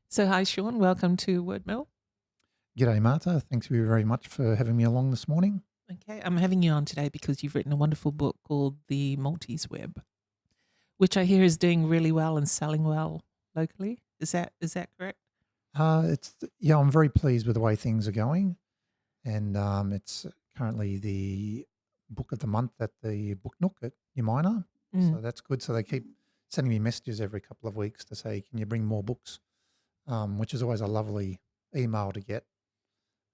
So hi, Sean. Welcome to Wordmill. G'day, Marta. Thanks very much for having me along this morning. Okay, I'm having you on today because you've written a wonderful book called The Maltese Web, which I hear is doing really well and selling well locally. Is that correct? I'm very pleased with the way things are going, and it's currently the book of the month at the Book Nook at Umina. Mm. So that's good. So they keep sending me messages every couple of weeks to say, "Can you bring more books?" Which is always a lovely email to get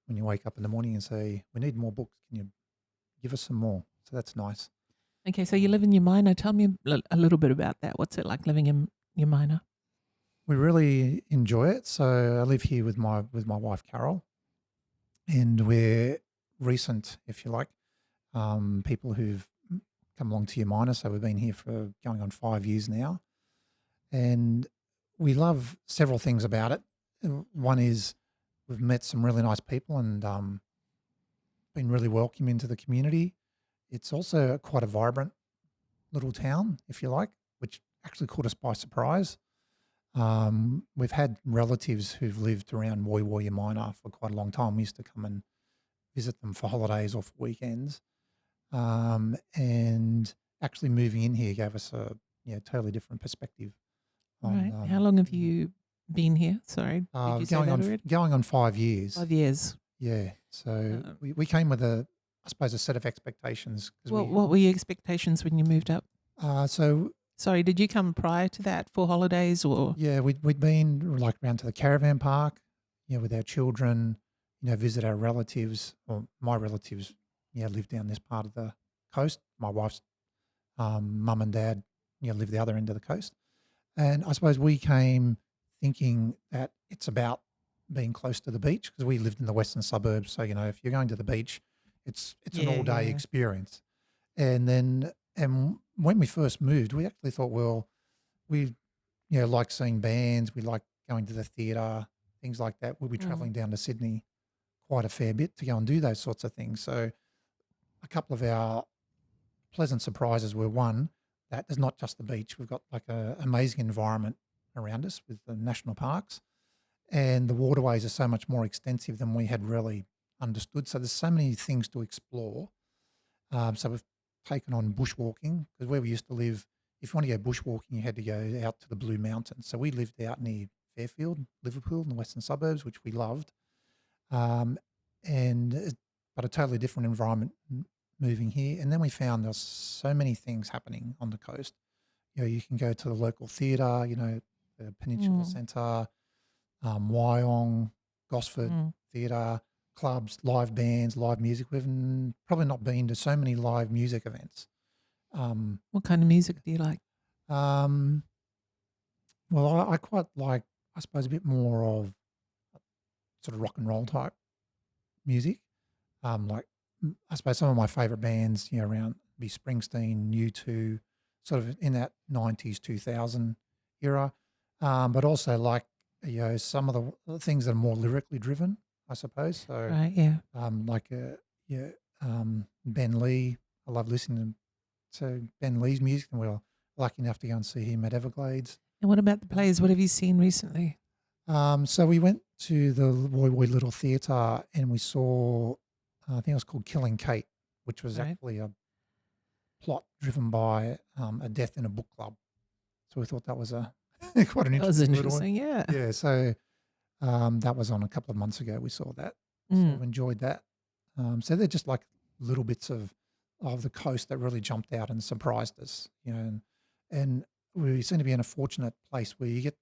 when you wake up in the morning and say, "We need more books. Can you give us some more?" So that's nice. Okay, so you Um, live in Umina. Tell me a little bit about that. What's it like living in Umina? we really enjoy it. So I live here with my wife Carol, and we're recent, if you like, people who've come along to Umina. So we've been here for going on 5 years now, and we love several things about it. One is we've met some really nice people and been really welcome into the community. It's also quite a vibrant little town, if you like, which actually caught us by surprise. We've had relatives who've lived around Woy Woy Umina for quite a long time. We used to come and visit them for holidays or for weekends. And actually moving in here gave us a totally different perspective on Right. How long have you been here? Sorry, did you say going that on already? going on 5 years. 5 years. Yeah, so Uh, we came with I suppose a set of expectations because what were your expectations when you moved up? so Sorry, did you come prior to that for holidays or? yeah, we'd been like around to the caravan park, with our children, visit our relatives. Or my relatives, live down this part of the coast. My wife's mum and dad, live the other end of the coast. And I suppose we came thinking that it's about being close to the beach because we lived in the western suburbs. So, if you're going to the beach, it's an Yeah, all day yeah. experience. And when we first moved, we actually thought, well, we like seeing bands, we like going to the theatre, things like that. We'll be Mm. traveling down to Sydney quite a fair bit to go and do those sorts of things. So a couple of our pleasant surprises were, one, that there's not just the beach. We've got like an amazing environment around us with the national parks, and the waterways are so much more extensive than we had really understood. So there's so many things to explore. So we've taken on bushwalking because where we used to live, if you want to go bushwalking, you had to go out to the Blue Mountains. So we lived out near Fairfield, Liverpool, in the western suburbs, which we loved. Um, but a totally different environment moving here. And then we found there's so many things happening on the coast. You can go to the local theatre, the Peninsula Mm. Centre, Wyong, Gosford Mm. Theatre, clubs, live bands, live music. Probably not been to so many live music events. Um, What kind of music do you like? um, well, I quite like, I suppose, a bit more of sort of rock and roll type music. Like I suppose some of my favourite bands, around be Springsteen, U2, sort of in that 90s, 2000 era. But also like, some of the things that are more lyrically driven, I suppose. So Right, yeah. like, yeah, Ben Lee. I love listening to Ben Lee's music, and we were lucky enough to go and see him at Everglades. And what about the Um, plays? What have you seen recently? so we went to the Woy Woy Little Theatre and we saw, I think it was called Killing Kate, which was Right. actually a plot driven by a death in a book club. So we thought that was a quite an That was interesting little one. interesting, yeah. Yeah, so that was on a couple of months ago. We saw that, so Mm. enjoyed that. So they're just like little bits of the coast that really jumped out and surprised us, and we seem to be in a fortunate place where you get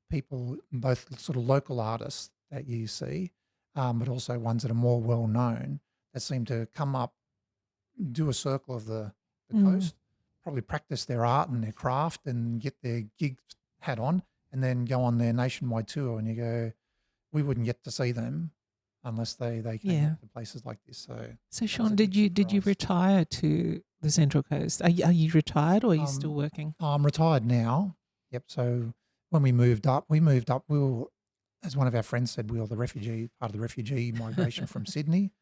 people, both sort of local artists that you see, but also ones that are more well known that seem to come up, do a circle of the Mm. coast, probably practice their art and their craft and get their gig hat on, and then go on their nationwide tour. And you go, we wouldn't get to see them unless they came Yeah. up to places like this. So So that was Sean, a did big you surprise. retire to the Central Coast? Are you retired or are you still Um, working? I'm retired now. Yep. So when we moved up. We were, as one of our friends said, we were part of the refugee migration from Sydney.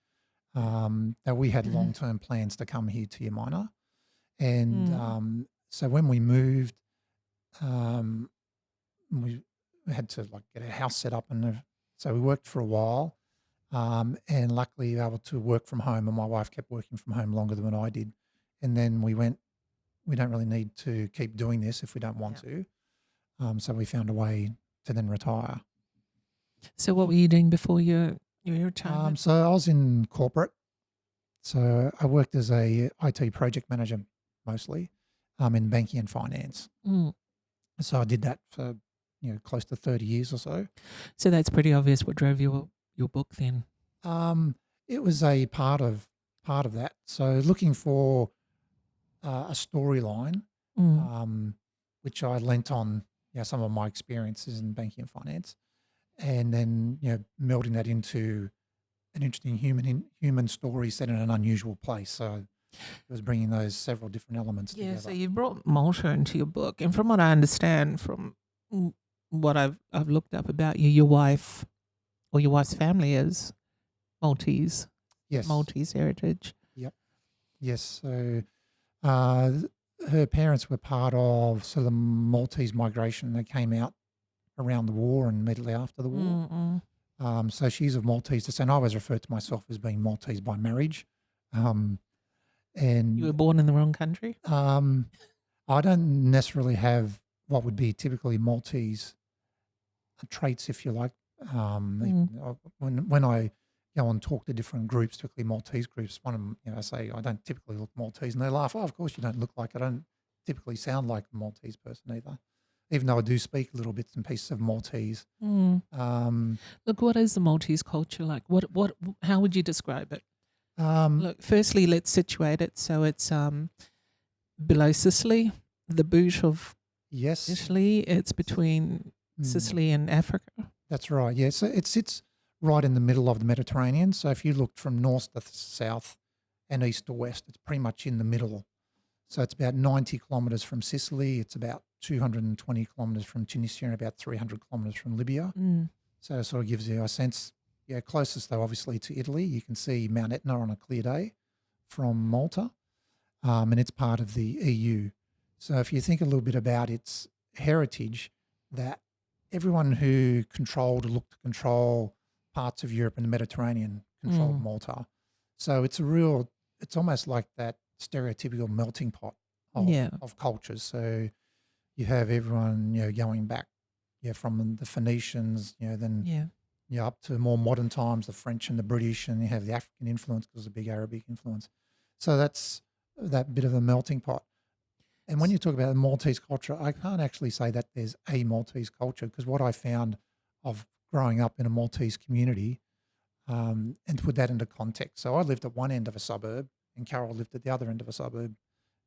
That we had Mhm. long-term plans to come here to Umina. And Mm. so when we moved, um, we we had to like get a house set up, and so we worked for a while, and luckily able to work from home. And my wife kept working from home longer than I did, and then we went. We don't really need to keep doing this if we don't want to. So we found a way to then retire. So what were you doing before your retirement? So I was in corporate. So I worked as a IT project manager mostly, in banking and finance. Mm. So I did that for close to 30 years or so. So that's pretty obvious what drove your book then. It was a part of that. So looking for a storyline, which I lent on some of my experiences in banking and finance, and then melding that into an interesting human story set in an unusual place. So it was bringing those several different elements together. So you brought Malta into your book, and from what I understand, from what I've looked up about you, your wife or your wife's family is Maltese. Yes. Maltese heritage. Yep. Yes. So her parents were part of sort of the Maltese migration that came out around the war and immediately after the war. So she's of Maltese descent. I always refer to myself as being Maltese by marriage. And you were born in the wrong country? I don't necessarily have what would be typically Maltese traits, if you like. When I go and talk to different groups, particularly Maltese groups, one of them, I say, I don't typically look Maltese, and they laugh. Oh, of course you don't look like it. I don't typically sound like a Maltese person either, even though I do speak little bits and pieces of Maltese. Look, what is the Maltese culture like? How would you describe it? Look, firstly, let's situate it. So it's below Sicily, the boot of Italy. It's between Sicily and Africa. That's right. Yeah. So it sits right in the middle of the Mediterranean. So if you looked from north to south and east to west, it's pretty much in the middle. So it's about 90 kilometres from Sicily. It's about 220 kilometres from Tunisia and about 300 kilometres from Libya. So it sort of gives you a sense. Yeah, closest though, obviously, to Italy. You can see Mount Etna on a clear day from Malta, and it's part of the EU. So if you think a little bit about its heritage, that everyone who looked to control parts of Europe and the Mediterranean controlled Malta. So it's almost like that stereotypical melting pot of cultures. So you have everyone, going back, from the Phoenicians, then up to more modern times, the French and the British, and you have the African influence because of the big Arabic influence. So that's that bit of a melting pot. And when you talk about the Maltese culture, I can't actually say that there's a Maltese culture, because what I found of growing up in a Maltese community, and to put that into context. So I lived at one end of a suburb and Carol lived at the other end of a suburb,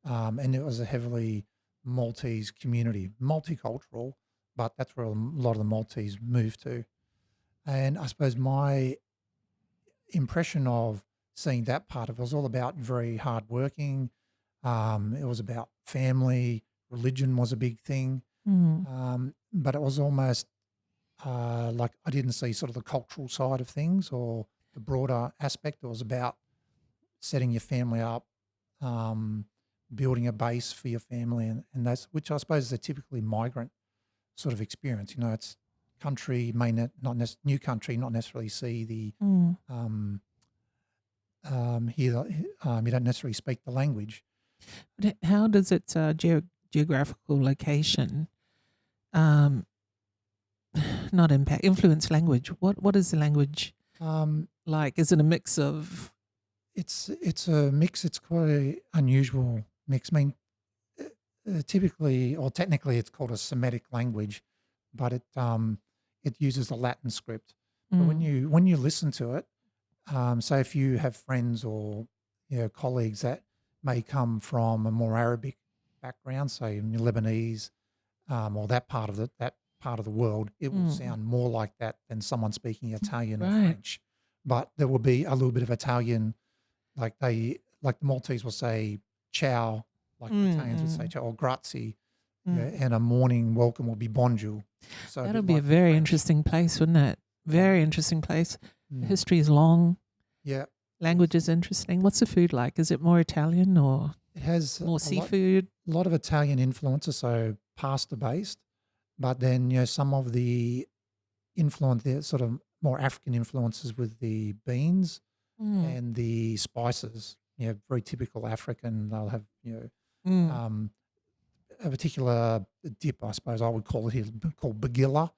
and it was a heavily Maltese community, multicultural, but that's where a lot of the Maltese moved to. And I suppose my impression of seeing that part of it was all about very hardworking. It was about family. Religion was a big thing. But it was almost like I didn't see sort of the cultural side of things or the broader aspect. It was about setting your family up, building a base for your family, and that's, which I suppose is a typically migrant sort of experience. It's country may new country not necessarily see the you don't necessarily speak the language. But how does its geographical location not influence language? What is the language like? Is it a mix of? It's a mix. It's quite an unusual mix. I mean, typically or technically, it's called a Semitic language, but it uses the Latin script. But when you listen to it, so if you have friends or colleagues that may come from a more Arabic background, say Lebanese, or that part of the world, it will sound more like that than someone speaking Italian or French. But there will be a little bit of Italian, like the Maltese will say ciao, like the Italians would say ciao, or grazie, and a morning welcome will be bonjour. So that'll be a very interesting place, wouldn't it? Very interesting place. The history is long. Yeah. Language is interesting. What's the food like? Is it more Italian or it has more seafood? A lot of Italian influences, so pasta based. But then, some of the the sort of more African influences with the beans and the spices, very typical African. They'll have, Mm. a particular dip, I suppose I would call it here, called bagilla,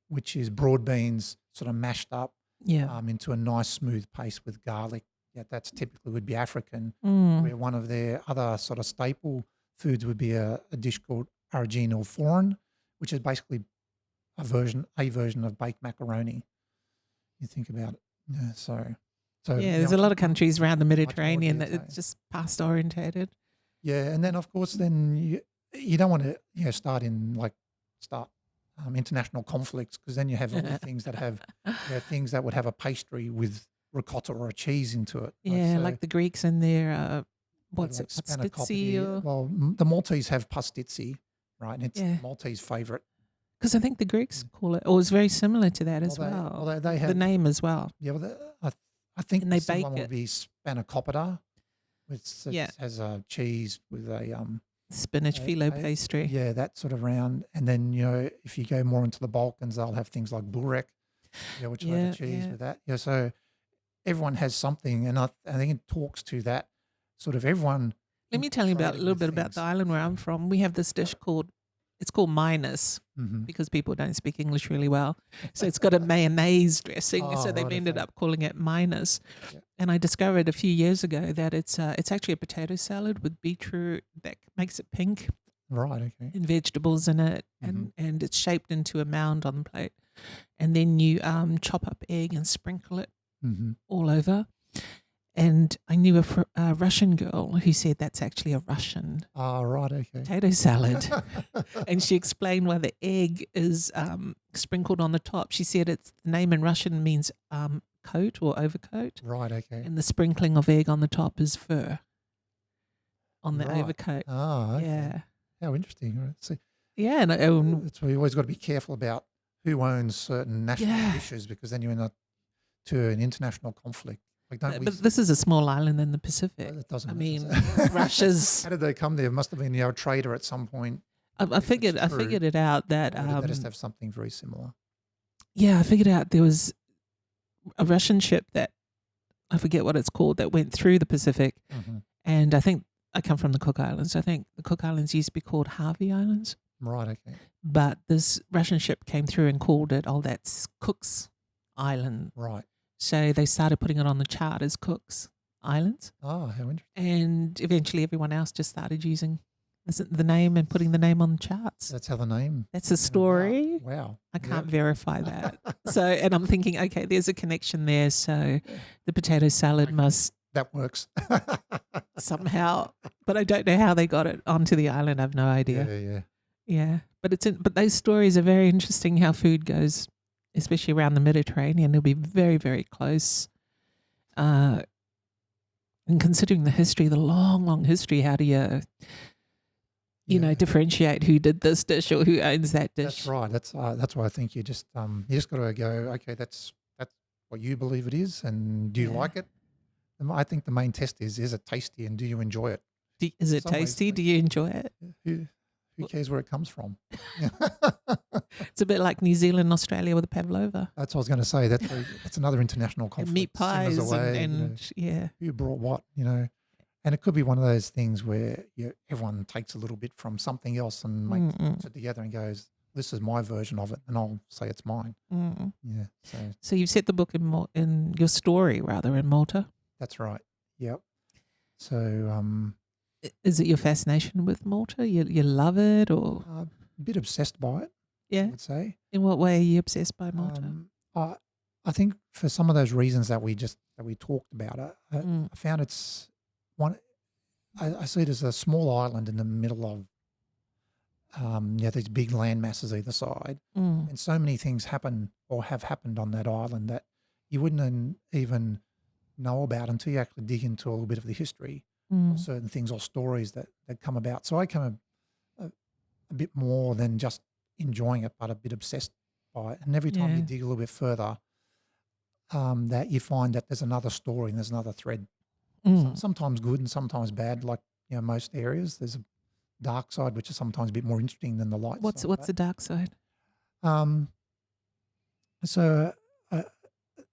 which is broad beans sort of mashed up Yeah. into a nice smooth paste with garlic. Yeah, that's typically would be African. Where one of their other sort of staple foods would be a dish called arragino foreign, which is basically a version of baked macaroni. You think about it. Yeah, so Yeah, there's a lot of countries around the more Mediterranean that detail. it's just pasta orientated. Yeah, and then of course, then you don't want to start international conflicts, because then you have all the things that have things that would have a pastry with ricotta or a cheese into it. Yeah, so like the Greeks and their what's like it, pastizzi? Or Well, the Maltese have pastizzi, right? And it's Yeah. Maltese favourite. because I think the Greeks call it, or it's very similar to that as Well, well. they The have name as well. Yeah, well, I think And they the similar bake one it. would be spanakopita, which Yeah. has a cheese with a Spinach phyllo pastry. yeah, that sort of round. And then if you go more into the Balkans, they'll have things like burek, which will have a cheese with that. Yeah, so everyone has something, and I think it talks to that sort of everyone. Let me tell you a integrated little with bit about things. the island where I'm from. We have this dish called minus, because people don't speak English really well. So it's got a mayonnaise dressing. Oh, so they've right, ended okay. up calling it minus. Yeah. And I discovered a few years ago that it's actually a potato salad with beetroot that makes it pink Right, okay. and vegetables in it, and it's shaped into a mound on the plate. And then you chop up egg and sprinkle it all over. And I knew a Russian girl who said that's actually a Russian Oh, right, okay. potato salad. And she explained why the egg is sprinkled on the top. She said the name in Russian means coat or overcoat. Right, okay. And the sprinkling of egg on the top is fur on the Right. overcoat. Oh, okay. Yeah. How interesting. Right. See, Yeah. And that's why you always got to be careful about who owns certain national dishes, because then you're in an international conflict. Like, don't we? but this is a small island in the Pacific. It doesn't. I mean, matter. Russia's. How did they come there? It must have been a trader at some point. I figured it out that Or did they just have something very similar? yeah, I figured out there was a Russian ship that I forget what it's called that went through the Pacific, and I think I come from the Cook Islands. I think the Cook Islands used to be called Harvey Islands, Right. Okay. but this Russian ship came through and called it, that's Cook's Island. Right. So they started putting it on the chart as Cook's Islands, Oh, how interesting. and eventually everyone else just started using the name and putting the name on the charts. That's how the name. That's a story. Wow. I can't verify that. So, and I'm thinking, okay, there's a connection there. So the potato salad must That works. somehow, but I don't know how they got it onto the island. I have no idea. Yeah. Yeah. But those stories are very interesting, how food goes, especially around the Mediterranean. They'll be very, very close. And considering the history, the long, long history, how do you differentiate who did this dish or who owns that dish? That's right. That's why I think you just got to go, okay, that's what you believe it is, and do you like it? And I think the main test is it tasty, and do you enjoy it? Is it tasty? Do you enjoy it? Who cares where it comes from? It's a bit like New Zealand and Australia with the pavlova. That's what I was going to say. That's another international conflict. And meat pies away, and who brought what, and it could be one of those things where everyone takes a little bit from something else and puts it together and goes, this is my version of it, and I'll say it's mine. Yeah. So you've set the book in your story rather in Malta. That's right. Yep. So is it your fascination with Malta? You love it, or a bit obsessed by it? Yeah. I would say. In what way are you obsessed by Malta? I think for some of those reasons that we talked about, I found it's one. I see it as a small island in the middle of these big land masses either side, and so many things happen or have happened on that island that you wouldn't even know about until you actually dig into a little bit of the history of certain things or stories that come about. So I come a bit more than just enjoying it, but a bit obsessed by it. And every time you dig a little bit further, that you find that there's another story and there's another thread. Sometimes good and sometimes bad, like most areas. There's a dark side, which is sometimes a bit more interesting than the light side. What's the dark side? Um, so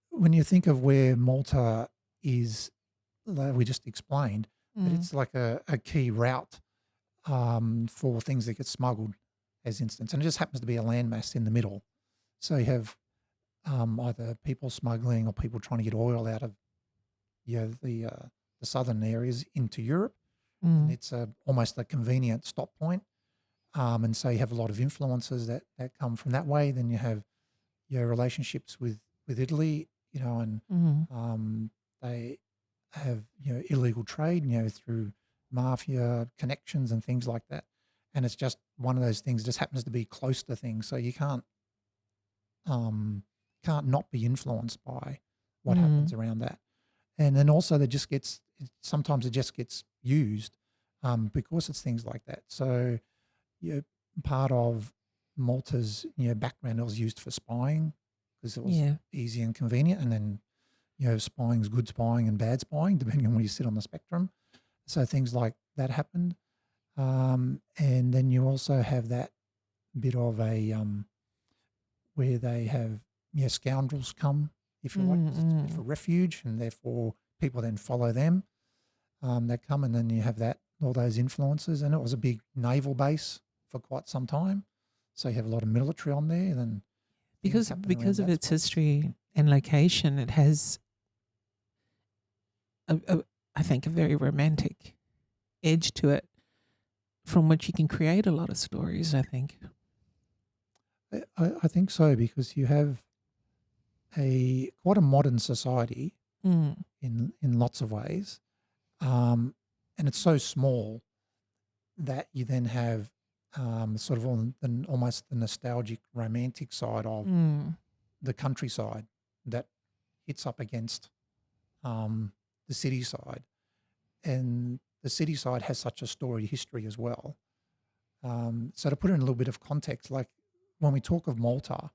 when you think of where Malta is, like we just explained, that Mm. it's like a key route for things that get smuggled, as instance, and it just happens to be a landmass in the middle. So you have either people smuggling or people trying to get oil out of the southern areas into Europe, and Mm. it's almost a convenient stop point. And so you have a lot of influences that come from that way. Then you have your relationships with Italy, and Mm. they have illegal trade, through mafia connections and things like that. And it's just one of those things. Just happens to be close to things, so you can't not be influenced by what happens Mm. around that. And then also that just gets sometimes it just gets used because it's things like that. So part of Malta's background, it was used for spying because it was Yeah. easy and convenient, and then spying's good spying and bad spying depending on where you sit on the spectrum. So things like that happened, and then you also have that bit of a where they have scoundrels come, if you like, for Mm. refuge, and therefore people then follow them. That come, and then you have all those influences, and it was a big naval base for quite some time. So you have a lot of military on there, and then things happen around Because of that its space. history and location, it has I think a very romantic edge to it, from which you can create a lot of stories. I think. I think so, because you have quite a modern society Mm. in lots of ways, and it's so small that you then have sort of almost the nostalgic, romantic side of Mm. the countryside that hits up against the city side, and the city side has such a storied history as well. So to put it in a little bit of context, like when we talk of Malta,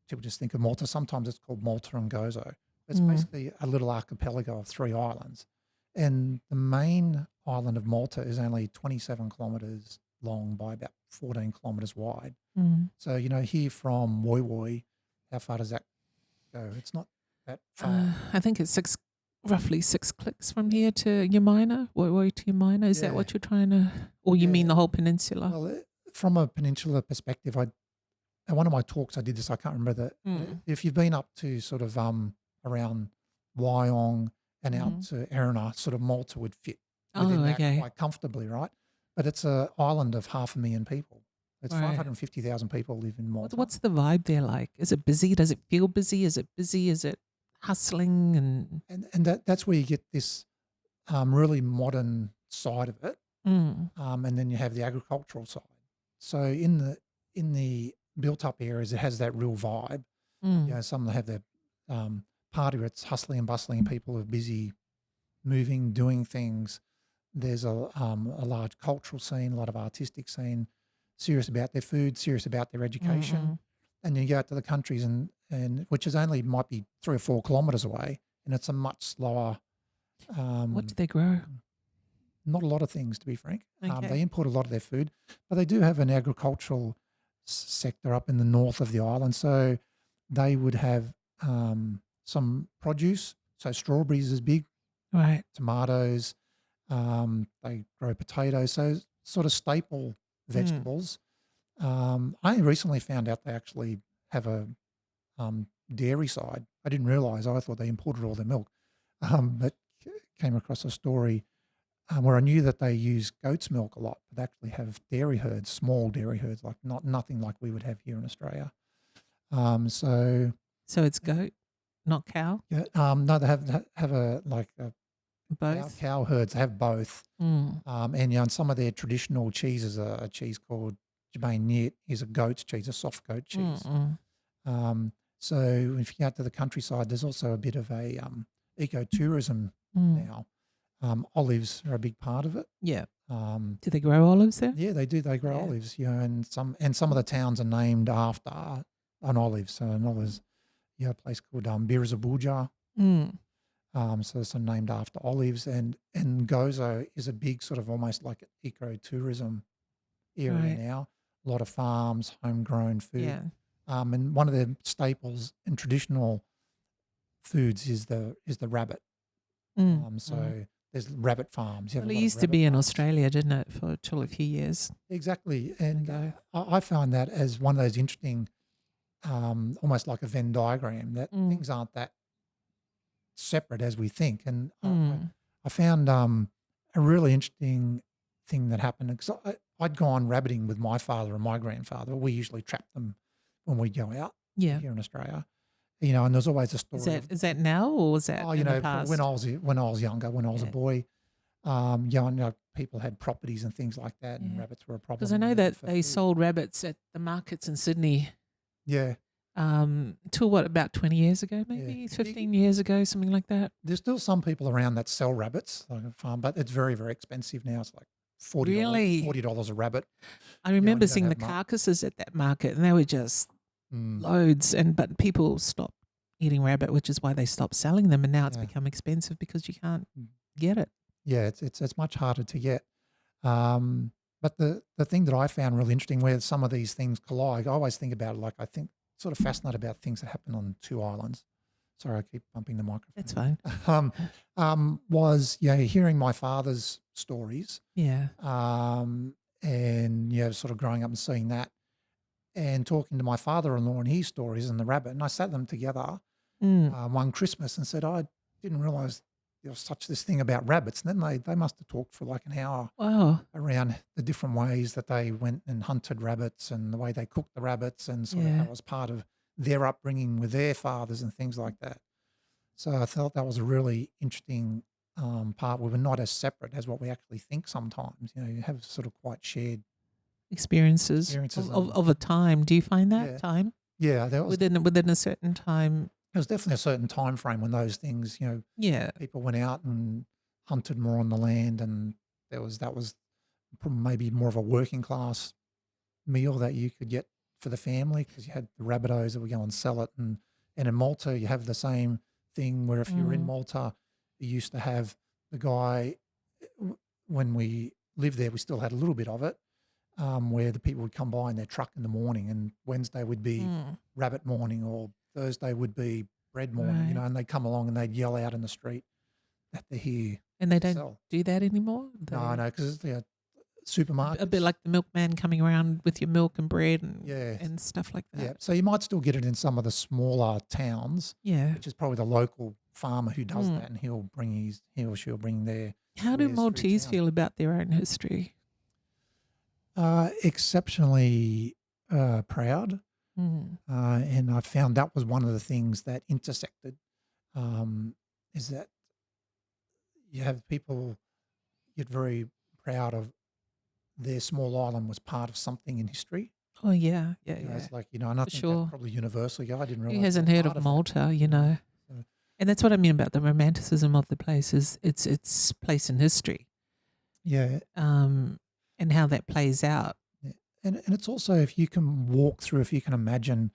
people just think of Malta. Sometimes it's called Malta and Gozo. It's Mm. basically a little archipelago of 3 islands, and the main island of Malta is only 27 kilometres long by about 14 kilometres wide. Mm. So here from Woy Woy, how far does that go? It's not that far. I think it's roughly 6 clicks from here to Umina. Woy Woy to Umina. Is that Yeah, what you're trying to, or you mean yeah. the whole peninsula? Well, from a peninsular perspective, at one of my talks I did this. I can't remember Mm. if you've been up to sort of around Wyong and out Mm. to Erina, sort of Malta would fit within Oh, that okay. quite comfortably, right? But it's an island of 500,000 people. It's Right. 550,000 people live in Malta. What's the vibe there like? Is it busy? Does it feel busy? Is it busy? Is it hustling? And that's where you get this really modern side of it, Mm. and then you have the agricultural side. So in the built up areas, it has that real vibe. Mm. Some have their party where it's hustling and bustling, people are busy moving, doing things. There's a large cultural scene, a lot of artistic scene, serious about their food, serious about their education. Mm. And you go out to the countries, and which is only might be 3 or 4 kilometres away, and it's a much slower. What do Um, they grow? Not a lot of things, to be frank. Okay. They import a lot of their food, but they do have an agricultural sector up in the north of the island. So they would have some produce. So strawberries is big, Right. tomatoes. They grow potatoes. So sort of staple Mm. vegetables. I recently found out they actually have a dairy side. I didn't realise. I thought they imported all their milk, but came across a story where I knew that they use goat's milk a lot, but they actually have dairy herds, small dairy herds, like nothing like we would have here in Australia. So So it's goat, not cow? yeah, no, they have a like a Both? cow herds. They have both, Mm. and some of their traditional cheeses are a cheese called Jabane is a goat's cheese, a soft goat cheese. Mm. Um, so if you go out to the countryside, there's also a bit of a ecotourism Mm. now. Olives are a big part of it. Yeah. Um, Do they grow olives there? Yeah, they do. They grow Yeah. olives, and some of the towns are named after an olive. So an olive, a place called Birazabuja. Mm. So it's named after olives, and Gozo is a big sort of almost like ecotourism area Right. now. a lot of farms, homegrown food. Yeah. And one of the staples and traditional foods is the rabbit. So there's rabbit farms. You have Well, a it lot of used to rabbit be in farms. Australia, didn't it, for till a few years Exactly. And ago? I found that as one of those interesting, almost like a Venn diagram, that Mm. things aren't that separate as we think. And Mm. I found a really interesting thing that happened because I'd gone rabbiting with my father and my grandfather. We usually trap them when we go out Yeah. here in Australia, and there's always a Is story that now or was that in the when past? when I was younger, when I was a Yeah. boy, people had properties and things like that, and Yeah. rabbits were a Because problem. I know and they're good that for they food. sold rabbits at the markets in Sydney Yeah, till what, about 20 years ago, maybe yeah. 15 years ago, something like that. There's still some people around that sell rabbits like a farm, but it's very, very expensive now. It's like Really? $40 a rabbit. I And remember you don't seeing the have much. carcasses at that market, and they were just loads. But people stopped eating rabbit, which is why they stopped selling them, and now it's Yeah. become expensive because you can't get it. Yeah, it's much harder to get. But the thing that I found really interesting, where some of these things collide, I always think about it like I think sort of fascinated about things that happen on two islands. Sorry, I keep bumping the microphone. That's fine. Was hearing my father's stories, Yeah. and sort of growing up and seeing that, and talking to my father-in-law and his stories and the rabbit, and I sat them together one Christmas and said, I didn't realize there was such this thing about rabbits. And then they must have talked for like an hour Wow. around the different ways that they went and hunted rabbits and the way they cooked the rabbits and sort of how it was part of their upbringing with their fathers and things like that. So I felt that was a really interesting part where we're not as separate as what we actually think sometimes. You have sort of quite shared Experiences of a time. Do you find that time? Yeah, there was within a certain time. There was definitely a certain time frame when those things, people went out and hunted more on the land, and that was maybe more of a working class meal that you could get for the family because you had the rabbitohs that would go and sell it, and in Malta you have the same thing where if you're in Malta, you used to have the guy when we lived there, we still had a little bit of it. Where the people would come by in their truck in the morning, and Wednesday would be rabbit morning, or Thursday would be bread morning, and they'd come along and they'd yell out in the street that they're here. And they don't do that anymore? No, because it's supermarkets. A bit like the milkman coming around with your milk and bread and stuff like that. Yeah, so you might still get it in some of the smaller towns, which is probably the local farmer who does that, and he or she'll bring their. How do Maltese feel about their own history? Exceptionally proud. And I found that was one of the things that intersected, is that you have people get very proud of their small island was part of something in history. Oh, yeah. It's like, and I think that probably universally, I didn't realize. Who hasn't heard of Malta, So. And that's what I mean about the romanticism of the place is its place in history. Yeah. And how that plays out. Yeah. And it's also, if you can imagine,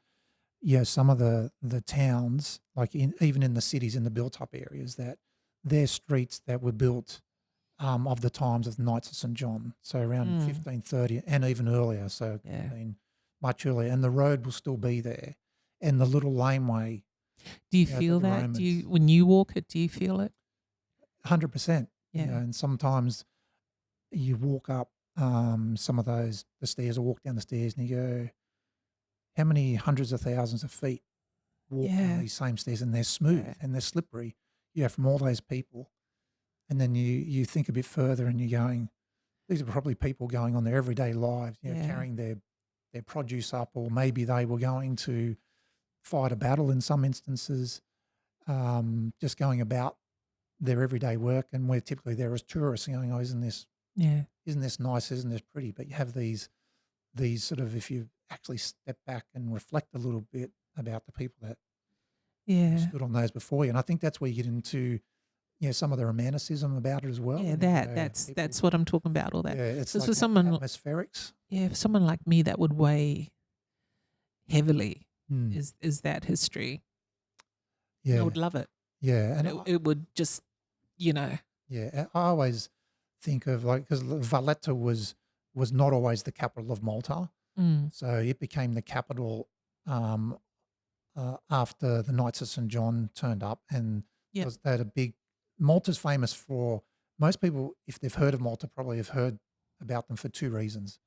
some of the towns, like even in the cities, in the built-up areas, that they're streets that were built of the times of the Knights of St. John, so around 1530 and even earlier, so much earlier, and the road will still be there, and the little laneway. Do you feel that? When you walk it, do you feel it? 100%. Yeah. And sometimes you walk up some of the stairs, or walk down the stairs, and you go, how many hundreds of thousands of feet walk on these same stairs, and they're smooth and they're slippery, from all those people. And then you think a bit further and you're going, these are probably people going on their everyday lives, carrying their produce up, or maybe they were going to fight a battle in some instances, just going about their everyday work. And we're typically there as tourists going, oh, isn't this nice, isn't this pretty? But you have these sort of, if you actually step back and reflect a little bit about the people that stood on those before you. And I think that's where you get into some of the romanticism about it as well. Yeah, that's what I'm talking about, all that. Yeah, it's like for someone atmospherics. Yeah, for someone like me, that would weigh heavily. Is that history? Yeah, I would love it. Yeah, and it would just, Yeah, I always think of, like, because Valletta was not always the capital of Malta. Mm. So it became the capital after the Knights of St. John turned up, and Yep. they had a big. Malta's famous for, most people, if they've heard of Malta, probably have heard about them for two reasons.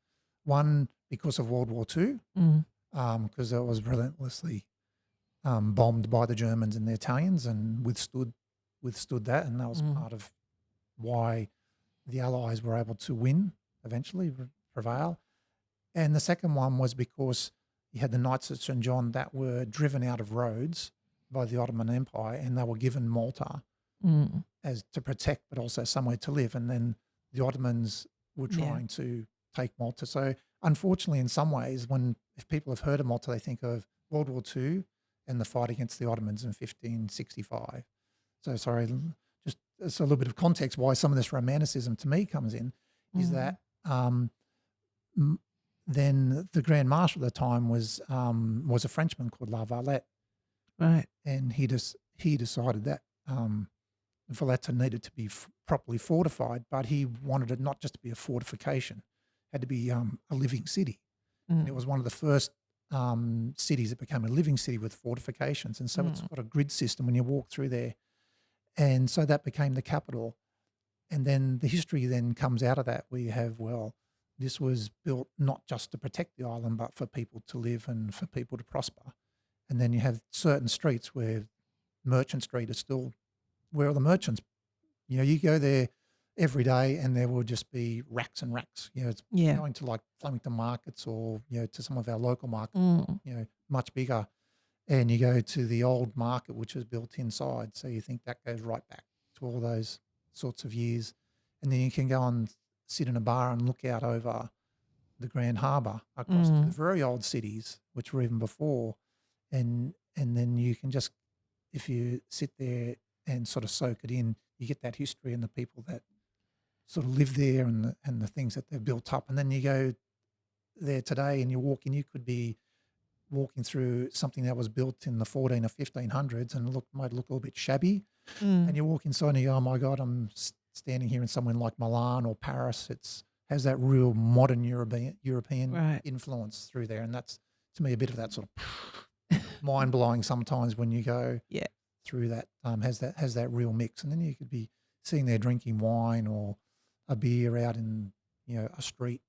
One, because of World War II, Mm. because it was relentlessly bombed by the Germans and the Italians, and withstood that, and that was part of why the Allies were able to win, eventually prevail. And the second one was because you had the Knights of St. John that were driven out of Rhodes by the Ottoman Empire, and they were given Malta as to protect, but also somewhere to live. And then the Ottomans were trying to take Malta. So unfortunately, in some ways, if people have heard of Malta, they think of World War II and the fight against the Ottomans in 1565. So sorry, just it's a little bit of context why some of this romanticism to me comes in, is that then the Grand Marshal at the time was a Frenchman called La Valette, Right. and he decided that Valletta needed to be properly fortified, but he wanted it not just to be a fortification, it had to be a living city. And it was one of the first cities that became a living city with fortifications, and so it's got a grid system when you walk through there, and so that became the capital. And then the history then comes out of that, where you have, well, this was built not just to protect the island, but for people to live and for people to prosper. And then you have certain streets where Merchant Street is still where the merchants, you go there every day and there will just be racks and racks. It's going to like Flemington markets, or, to some of our local markets, much bigger. And you go to the old market, which is built inside. So you think that goes right back to all those sorts of years. And then you can go and sit in a bar and look out over the Grand Harbour across to the very old cities, which were even before. And then you can just, if you sit there and sort of soak it in, you get that history and the people that sort of live there, and the things that they've built up. And then you go there today and you walk in, you could be walking through something that was built in the 14 or 1500s and might look a little bit shabby. And you walk inside and you go, oh my God, I'm standing here in somewhere like Milan or Paris. It has that real modern European influence through there. And that's, to me, a bit of that sort of mind-blowing sometimes when you go through that, has that real mix. And then you could be sitting there drinking wine or a beer out in, a street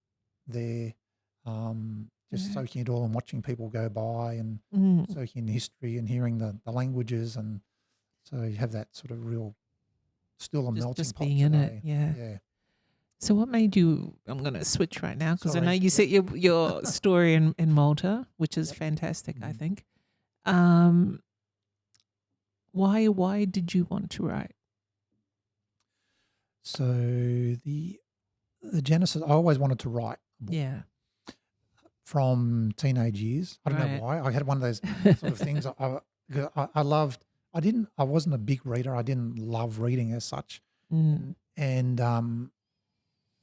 there, just soaking it all and watching people go by, and soaking in the history and hearing the languages. And so you have that sort of real, still a melting just pot being in today. it. Yeah. So what made you, I'm going to switch right now, because I know you said your story in Malta, which is fantastic, I think. Why did you want to write? So the genesis, I always wanted to write a book. Yeah. From teenage years. I don't know why. I had one of those sort of things. I loved, I wasn't a big reader. I didn't love reading as such. And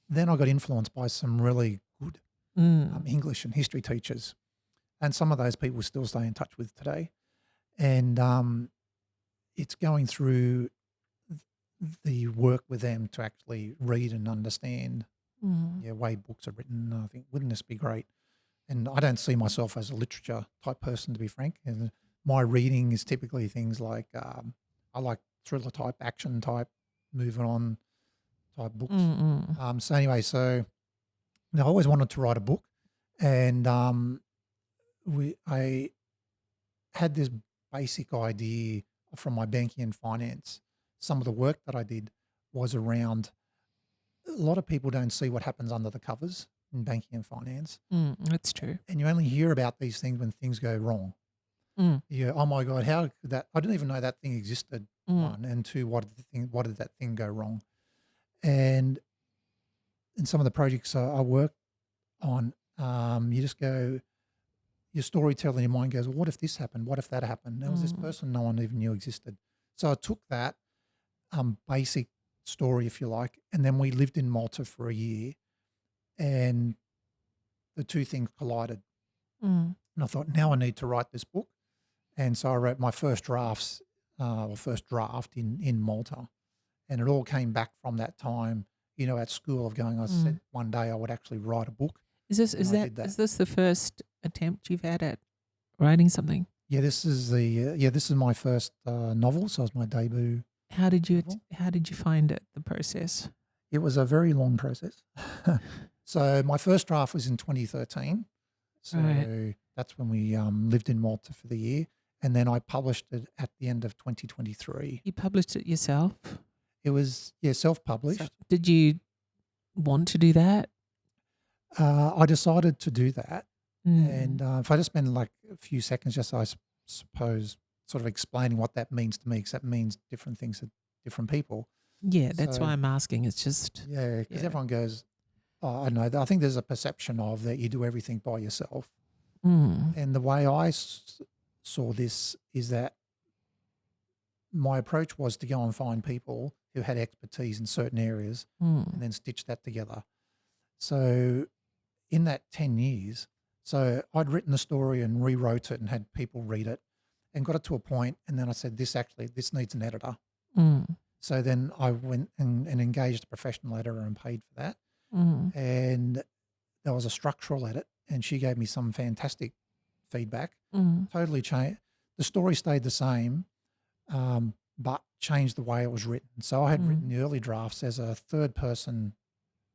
then I got influenced by some really good English and history teachers. And some of those people still stay in touch with today. And it's going through the work with them to actually read and understand way books are written. I think, wouldn't this be great? And I don't see myself as a literature type person, to be frank. And my reading is typically things like, I like thriller type, action type, moving on type books. So anyway, I always wanted to write a book, and I had this basic idea from my banking and finance. Some of the work that I did was around, a lot of people don't see what happens under the covers in banking and finance. That's true. And you only hear about these things when things go wrong. Oh my God, how could that? I didn't even know that thing existed. One, and two, what did that thing go wrong? And in some of the projects I work on, you just go, your storyteller in your mind goes, well, what if this happened? What if that happened? There was this person no one even knew existed. So I took that basic story, if you like, and then we lived in Malta for a year, and the two things collided. And I thought, now I need to write this book. And so I wrote my first draft in Malta. And it all came back from that time, at school, of going, I said one day I would actually write a book. Is this the first attempt you've had at writing something? Yeah, this is my first novel, so it was my debut. How did you find it, the process? It was a very long process. So my first draft was in 2013. So that's when we lived in Malta for the year. And then I published it at the end of 2023. You published it yourself? It was, self-published. So did you want to do that? I decided to do that. And if I just spend like a few seconds just, I suppose, sort of explaining what that means to me, because that means different things to different people. Yeah, that's why I'm asking. It's just... Yeah, because everyone goes, oh, I know. I think there's a perception of that you do everything by yourself. And the way I saw this is that my approach was to go and find people who had expertise in certain areas and then stitch that together. So in that 10 years, so I'd written the story and rewrote it and had people read it and got it to a point, and then I said, this needs an editor. So then I went and engaged a professional editor and paid for that. And there was a structural edit, and she gave me some fantastic feedback. Totally changed. The story stayed the same, but changed the way it was written. So I had written the early drafts as a third person,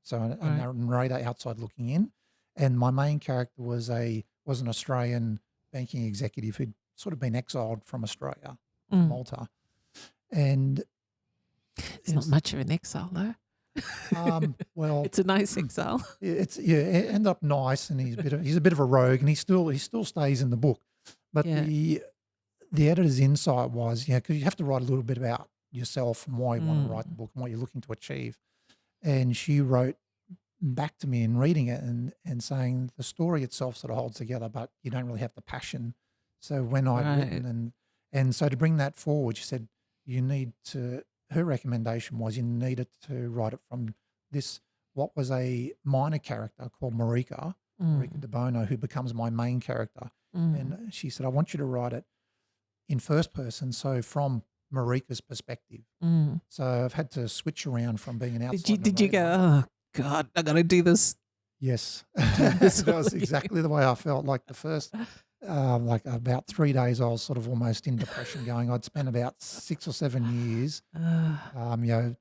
so a narrator outside looking in, and my main character was an Australian banking executive who'd sort of been exiled from Australia to Malta, and it's not much of an exile though. Well, it's a nice exile. It ended up nice, and he's a bit of a rogue, and he still stays in the book. But the editor's insight was, because you have to write a little bit about yourself and why you want to write the book and what you're looking to achieve. And she wrote back to me in reading it and saying the story itself sort of holds together, but you don't really have the passion. So when I'd written and so to bring that forward, she said her recommendation was you needed to write it from what was a minor character called Marika De Bono, who becomes my main character. And she said, I want you to write it in first person, so from Marika's perspective. So I've had to switch around from being an outsider. Did you go, oh God, I got to do this? Yes. That was exactly the way I felt. Like the first, like about 3 days, I was sort of almost in depression going. I'd spent about 6 or 7 years,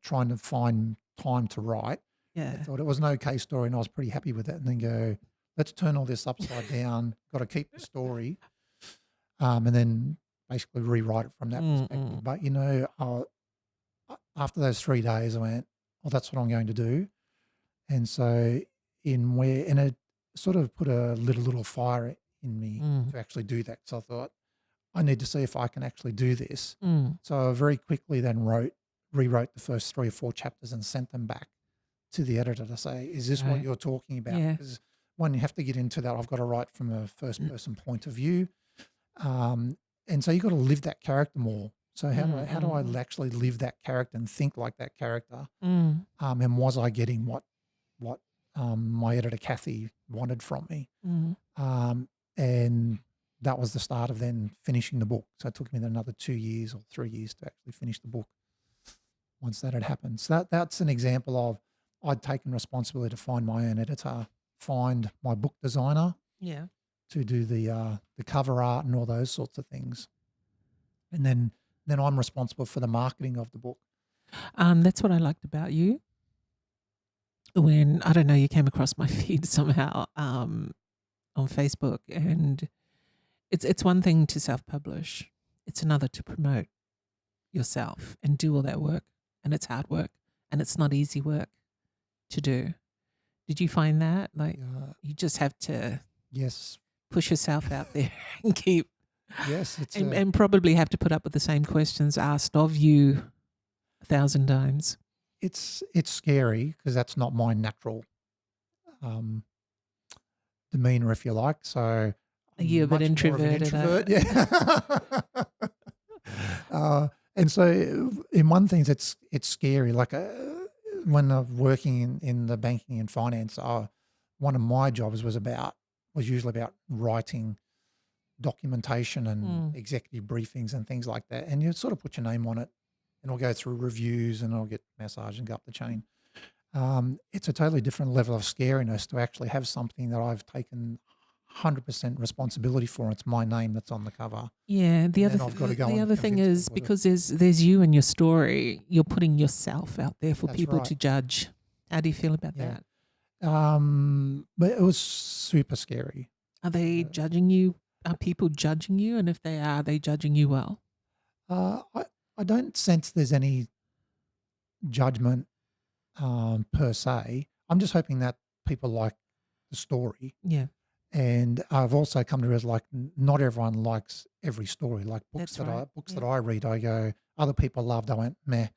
trying to find time to write. I thought it was an okay story and I was pretty happy with it. And then go, let's turn all this upside down. Got to keep the story. And then basically rewrite it from that perspective. But, after those 3 days, I went, well, that's what I'm going to do. And so it sort of put a little fire in me to actually do that. So I thought, I need to see if I can actually do this. So I very quickly then rewrote the first 3 or 4 chapters and sent them back to the editor to say, is this what you're talking about? Because one, you have to get into that. I've got to write from a first person point of view. And so you've got to live that character more. So how do I actually live that character and think like that character? And was I getting what my editor Kathy wanted from me? And that was the start of then finishing the book. So it took me then another 2 years or 3 years to actually finish the book once that had happened. So that's an example of I'd taken responsibility to find my own editor, find my book designer, to do the cover art and all those sorts of things, and then I'm responsible for the marketing of the book. That's what I liked about you. When, I don't know, you came across my feed somehow on Facebook, and it's one thing to self-publish. It's another to promote yourself and do all that work, and it's hard work, and it's not easy work to do. Did you find that? Like, you just have to push yourself out there and keep... Yes. And probably have to put up with the same questions asked of you 1,000 times. It's scary because that's not my natural demeanor, if you like. So you're a bit introverted. And so in one thing, it's scary. Like when I'm working in the banking and finance, one of my jobs was usually about writing documentation and executive briefings and things like that. And you sort of put your name on it and it'll go through reviews and it'll get massaged and go up the chain. It's a totally different level of scariness to actually have something that I've taken 100% responsibility for. It's my name that's on the cover. Yeah. And then I've got to go The and other thing convince is people to. because there's you and your story, you're putting yourself out there for That's people right. to judge. How do you feel about Yeah. that? But it was super scary. Are they judging you? Are people judging you? And if they are they judging you well? Uh, I, I don't sense there's any judgment per se. I'm just hoping that people like the story. Yeah. And I've also come to realize like not everyone likes every story. Like That's right. that I read, I go, other people loved. I went, meh,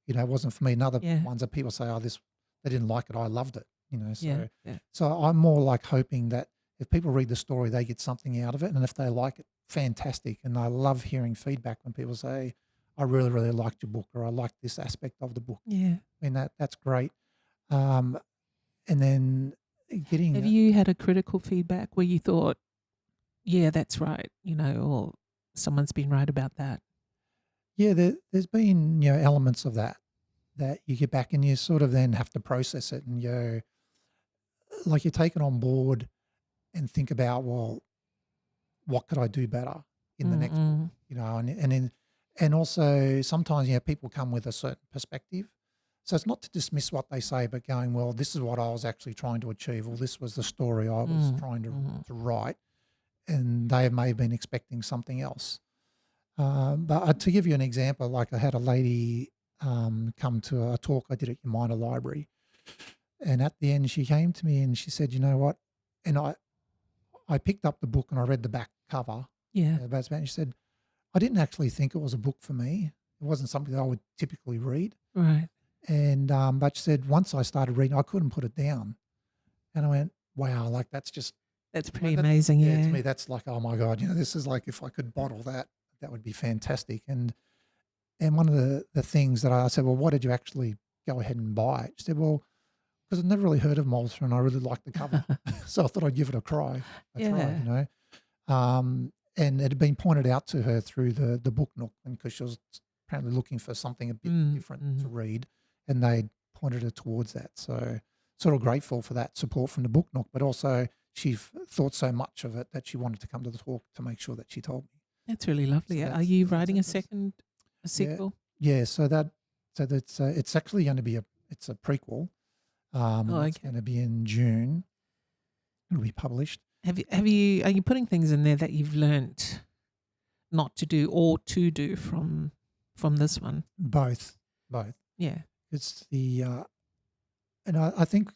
it wasn't for me. And other Yeah. ones that people say, oh, this they didn't like it. I loved it. Yeah. So Yeah. so I'm more like hoping that if people read the story, they get something out of it, and if they like it, fantastic. And I love hearing feedback when people say, I really really liked your book, or I liked this aspect of the book. Yeah. I mean that's great. And then getting Have you had a critical feedback where you thought, yeah, that's right, or someone's been right about that? Yeah, there's been elements of that you get back and you sort of then have to process it and like you take it on board and think about, well, what could I do better in the next book? Mm-mm. And also sometimes people come with a certain perspective. So it's not to dismiss what they say, but going, well, this is what I was actually trying to achieve, or this was the story I was trying to write, and they may have been expecting something else. But to give you an example, like I had a lady come to a talk I did at Umina Library, and at the end she came to me and she said, "You know what?" And I picked up the book and I read the back cover. Yeah. And she said, "I didn't actually think it was a book for me. It wasn't something that I would typically read." Right. And but she said once I started reading, I couldn't put it down. And I went, "Wow, like that's pretty amazing." yeah, Yeah. to me that's like, oh my God, this is like if I could bottle that, that would be fantastic." And one of the things that I said, well, why did you actually go ahead and buy it? She said, well, because I'd never really heard of Malta and I really liked the cover. So I thought I'd give it a try. Yeah. And it had been pointed out to her through the book nook, and because she was apparently looking for something a bit different to read, and they pointed her towards that. So sort of grateful for that support from the book nook, but also she thought so much of it that she wanted to come to the talk to make sure that she told me. That's really lovely. Are you writing a sequel? Yeah, so that's it's actually going to be it's a prequel. It's going to be in June. It'll be published. Are you putting things in there that you've learnt not to do or to do from this one? Both. Yeah. It's and I think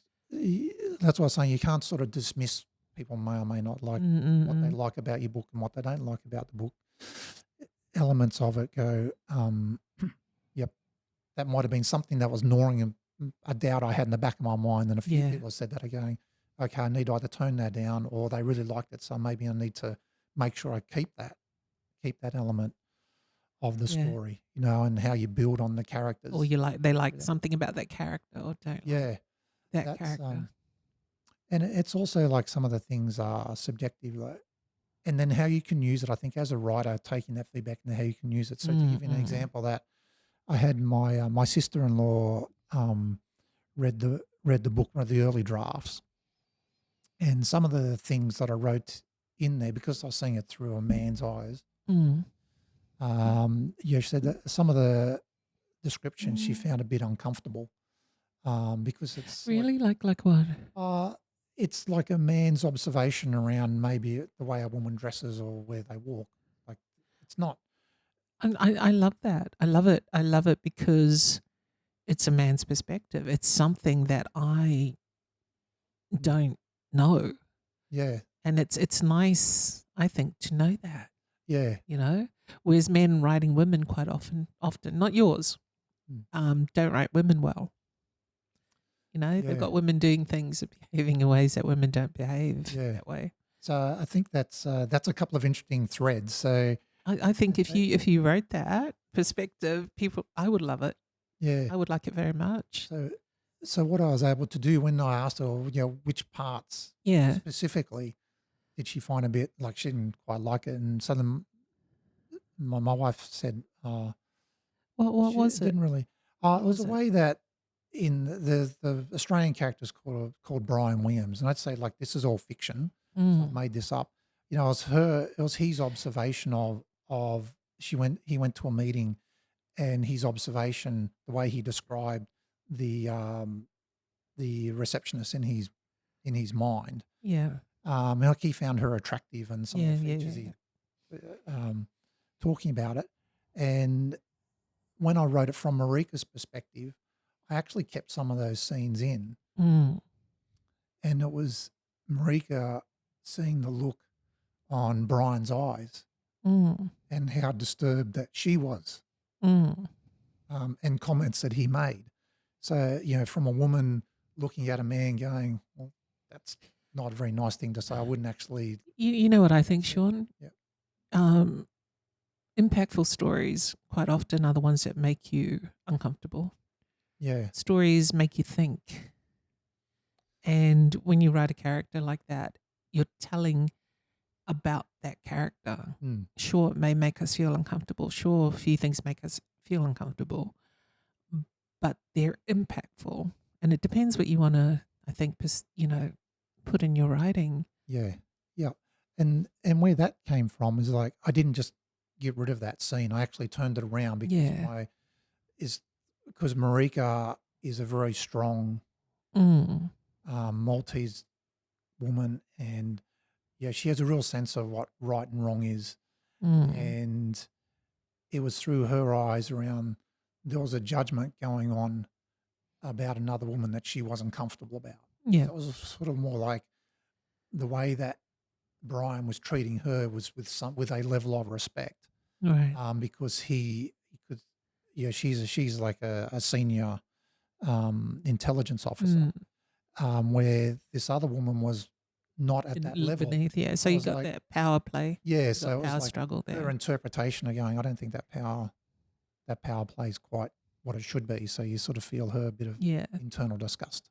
that's why I was saying you can't sort of dismiss people may or may not like what they like about your book and what they don't like about the book. Elements of it go, yep, that might have been something that was gnawing a doubt I had in the back of my mind. And a few people have said that are going, okay, I need to either tone that down, or they really liked it, so maybe I need to make sure I keep that element of the story, and how you build on the characters. Or they like something about that character, or don't like that character. And it's also like some of the things are subjective, and then how you can use it. I think as a writer, taking that feedback and how you can use it. So to give you an example, that I had my sister-in-law read the book, one of the early drafts, and some of the things that I wrote in there, because I was seeing it through a man's eyes. She said that some of the descriptions she found a bit uncomfortable because it's really like what? It's like a man's observation around maybe the way a woman dresses or where they walk. Like it's not. I love that. I love it. I love it because it's a man's perspective. It's something that I don't know. Yeah. And it's nice, I think, to know that. Yeah. Whereas men writing women quite often, not yours, don't write women well. They've got women doing things, behaving in ways that women don't behave that way. So I think that's a couple of interesting threads. So I think if you wrote that perspective, I would love it. Yeah, I would like it very much. So what I was able to do when I asked her, which parts specifically did she find a bit like she didn't quite like it, and so then my wife said, what was it? Didn't really. It was a way that in the Australian character's called Brian Williams, and I'd say like this is all fiction. So I've Mm. made this up. It was his observation of he went to a meeting, and his observation, the way he described the receptionist in his mind, Yeah. like he found her attractive and some Yeah. of the Yeah. features Yeah. he talking about it. And when I wrote it from Marika's perspective, I actually kept some of those scenes in, Mm. and it was Marika seeing the look on Brian's eyes Mm. and how disturbed that she was, Mm. and comments that he made. So, from a woman looking at a man going, well, that's not a very nice thing to say. I wouldn't actually. You know what I think, Sean? Yeah. Impactful stories quite often are the ones that make you uncomfortable. Yeah. Stories make you think. And when you write a character like that, you're telling about that character. Mm. Sure, it may make us feel uncomfortable. Sure, a few things make us feel uncomfortable, but they're impactful. And it depends what you want to, I think, put in your writing. Yeah. Yeah. And where that came from is like, I didn't just get rid of that scene. I actually turned it around because because Marika is a very strong Maltese woman, and she has a real sense of what right and wrong is. And it was through her eyes around, there was a judgment going on about another woman that she wasn't comfortable about. Yeah. So it was sort of more like the way that Brian was treating her was with a level of respect, Right. because he could, she's like a senior intelligence officer, where this other woman was not at that level. Beneath, yeah. So you got like, that power play. Yeah, so it was power like struggle there. Her interpretation of going, I don't think that power play is quite what it should be. So you sort of feel her bit of internal disgust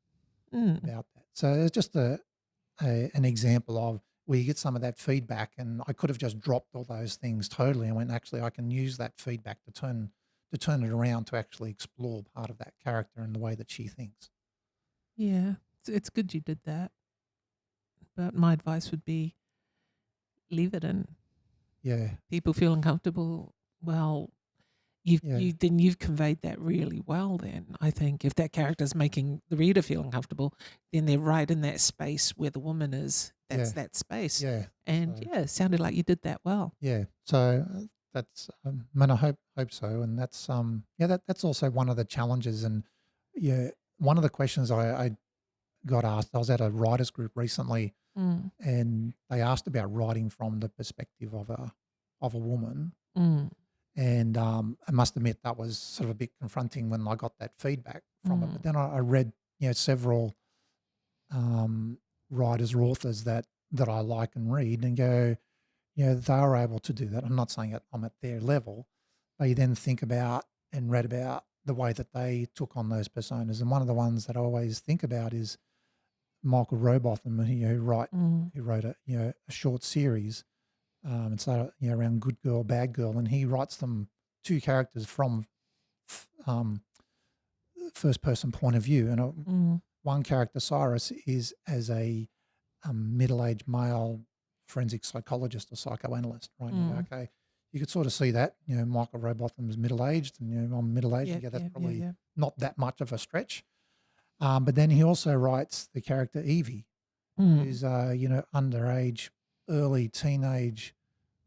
about that. So it's just an example of where you get some of that feedback, and I could have just dropped all those things totally and went, actually, I can use that feedback to turn it around to actually explore part of that character and the way that she thinks. Yeah, it's good you did that. But my advice would be leave it in. Yeah. People feel uncomfortable. Well, you've conveyed that really well then. I think if that character's making the reader feel uncomfortable, then they're right in that space where the woman is. That's that space. Yeah. And it sounded like you did that well. Yeah. So that's I hope so. And that's that's also one of the challenges. And one of the questions I got asked, I was at a writers group recently, and they asked about writing from the perspective of a woman. And I must admit that was sort of a bit confronting when I got that feedback from it. But then I read several writers or authors that I like and read and go, they are able to do that. I'm not saying that I'm at their level, but you then think about and read about the way that they took on those personas. And one of the ones that I always think about is Michael Robotham, who wrote a short series. And so around good girl, bad girl, and he writes them two characters from first person point of view. And one character, Cyrus, is as a middle-aged male forensic psychologist or psychoanalyst, right? Okay, you could sort of see that. Michael Robotham is middle-aged, and I'm middle-aged. That's probably not that much of a stretch. But then he also writes the character Evie, who's underage, early teenage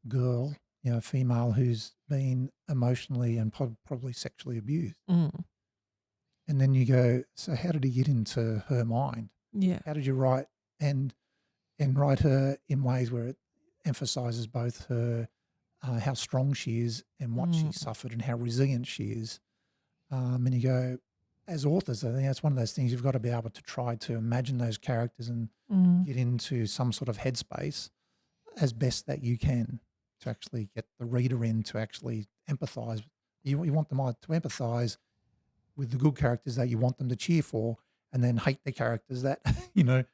girl, female who's been emotionally and probably sexually abused. And then you go, so how did he get into her mind? Yeah. How did you write and write her in ways where it emphasizes both her how strong she is and what she suffered and how resilient she is. And you go, as authors, I think that's one of those things you've got to be able to try to imagine those characters and get into some sort of headspace as best that you can to actually get the reader in to actually empathize. You want them to empathize with the good characters that you want them to cheer for, and then hate the characters that,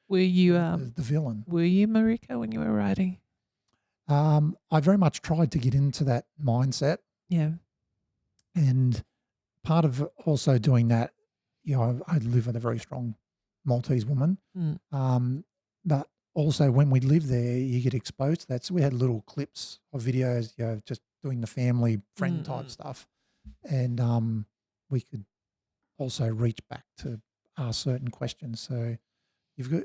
were you the villain. Were you Marika when you were writing? I very much tried to get into that mindset. Yeah. And part of also doing that I live with a very strong Maltese woman. Mm. But also when we live there, you get exposed to that. So we had little clips of videos, just doing the family friend type stuff. And we could also reach back to ask certain questions. So you've got,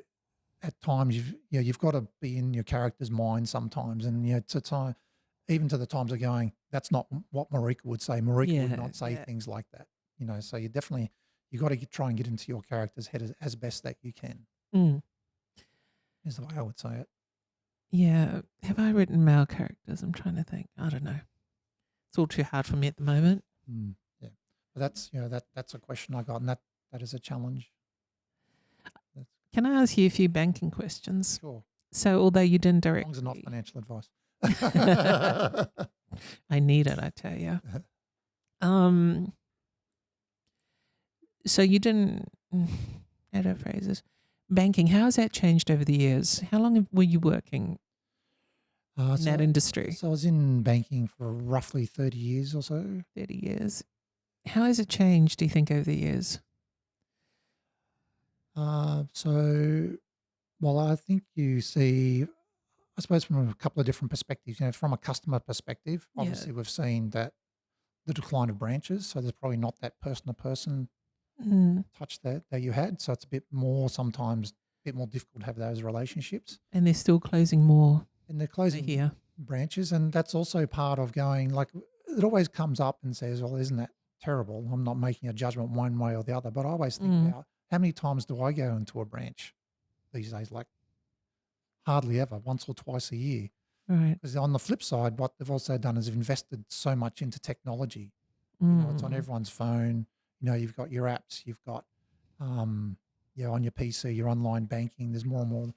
at times, you've got to be in your character's mind sometimes. And, to time, even to the times of going, that's not what Marika would say. Marika would not say things like that, so you got to try and get into your character's head as best that you can. Is the way I would say it. Yeah. Have I written male characters? I'm trying to think. I don't know. It's all too hard for me at the moment. Yeah. But that's, that's a question I got, and that is a challenge. Can I ask you a few banking questions? Sure. So although you didn't directly. As long as it's not financial advice. I need it, I tell you. So you didn't, how do I phrase this? Banking, how has that changed over the years? How long were you working in that industry? So I was in banking for roughly 30 years or so. 30 years. How has it changed, do you think, over the years? I think you see, I suppose, from a couple of different perspectives. From a customer perspective, obviously we've seen that the decline of branches. So there's probably not that person-to-person touch that you had. So it's sometimes a bit more difficult to have those relationships. And they're still closing more. And they're closing branches. And that's also part of going, like, it always comes up and says, well, isn't that terrible? I'm not making a judgment one way or the other. But I always think about, how many times do I go into a branch these days? Like, hardly ever, once or twice a year. Right. Because on the flip side, what they've also done is invested so much into technology. It's on everyone's phone. You've got your apps, you've got, on your PC, your online banking. There's more and more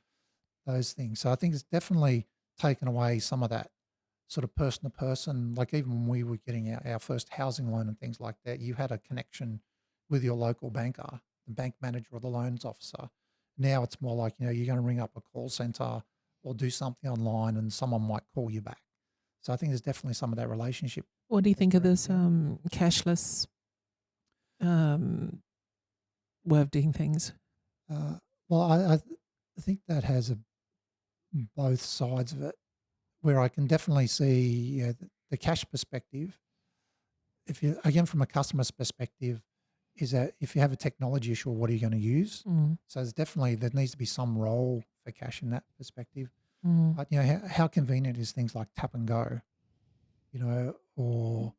those things. So I think it's definitely taken away some of that sort of person to person. Like, even when we were getting our first housing loan and things like that, you had a connection with your local banker, the bank manager or the loans officer. Now it's more like, you're going to ring up a call center or do something online and someone might call you back. So I think there's definitely some of that relationship. What do you think of this cashless way of doing things? I think that has both sides of it, where I can definitely see the cash perspective. If you, again, from a customer's perspective, is that if you have a technology issue, what are you going to use? So there needs to be some role for cash in that perspective. But how convenient is things like tap and go, or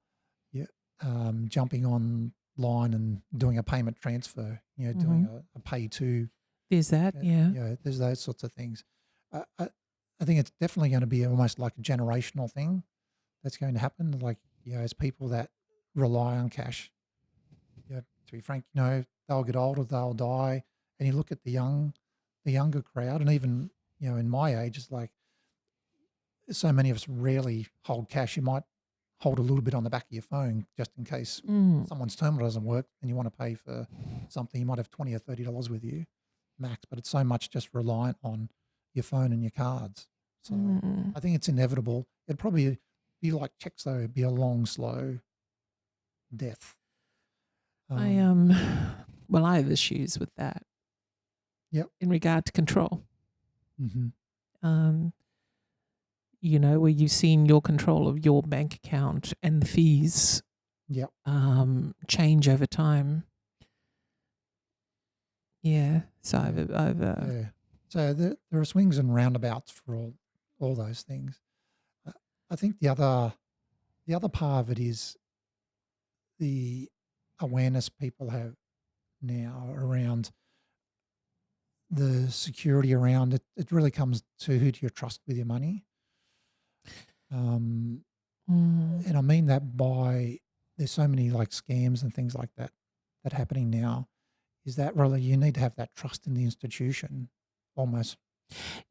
jumping online and doing a payment transfer, doing a pay to. There's that, there's those sorts of things. I think it's definitely going to be almost like a generational thing that's going to happen. Like, as people that rely on cash, to be frank, they'll get older, they'll die. And you look at the younger crowd, and even, in my age, it's like, so many of us rarely hold cash. You might hold a little bit on the back of your phone just in case someone's terminal doesn't work and you want to pay for something. You might have $20 or $30 with you max, but it's so much just reliant on your phone and your cards. So I think it's inevitable. It'd probably be like checks, though. It'd be a long, slow death. I have issues with that. Yep. In regard to control. Where you've seen your control of your bank account and the fees change over time. Yeah. So So there are swings and roundabouts for all those things. I think the other part of it is the awareness people have now around the security around it. It really comes to, who do you trust with your money? And I mean that by, there's so many like scams and things like that happening now. Is that really, you need to have that trust in the institution almost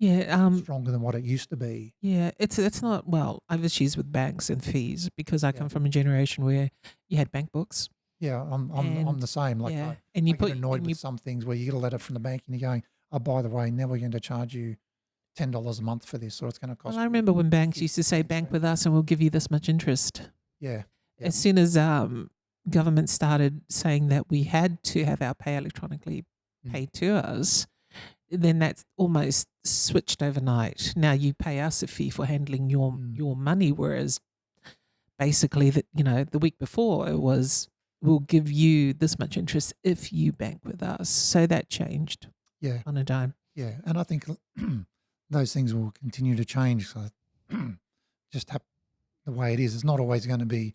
stronger than what it used to be. Yeah, it's not, well, I have issues with banks and fees because I come from a generation where you had bank books. Yeah, I'm the same. Like, I get annoyed with some things where you get a letter from the bank and you're going, oh, by the way, now we're going to charge you $10 a month for this, or it's going to cost. Well, I remember when banks used to say, bank with us and we'll give you this much interest. Yeah. As soon as government started saying that we had to have our pay electronically paid to us, then that's almost switched overnight. Now you pay us a fee for handling your money, whereas basically the week before it was, we'll give you this much interest if you bank with us. So that changed on a dime. Yeah, and I think those things will continue to change. So just the way it is, it's not always going to be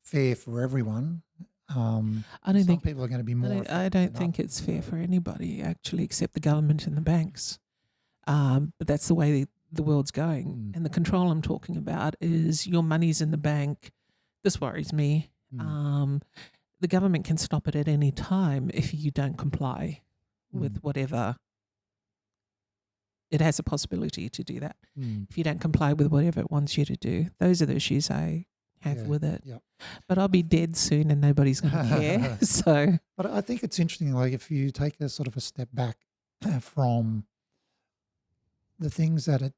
fair for everyone. I don't think people are going to be more. I don't think it's fair for anybody actually, except the government and the banks. But that's the way the world's going. And the control I'm talking about is your money's in the bank. This worries me. The government can stop it at any time if you don't comply with whatever. It has a possibility to do that. If you don't comply with whatever it wants you to do. Those are the issues I have with it. Yeah. But I'll be dead soon and nobody's going to care. So, but I think it's interesting, like if you take a sort of a step back from the things that it,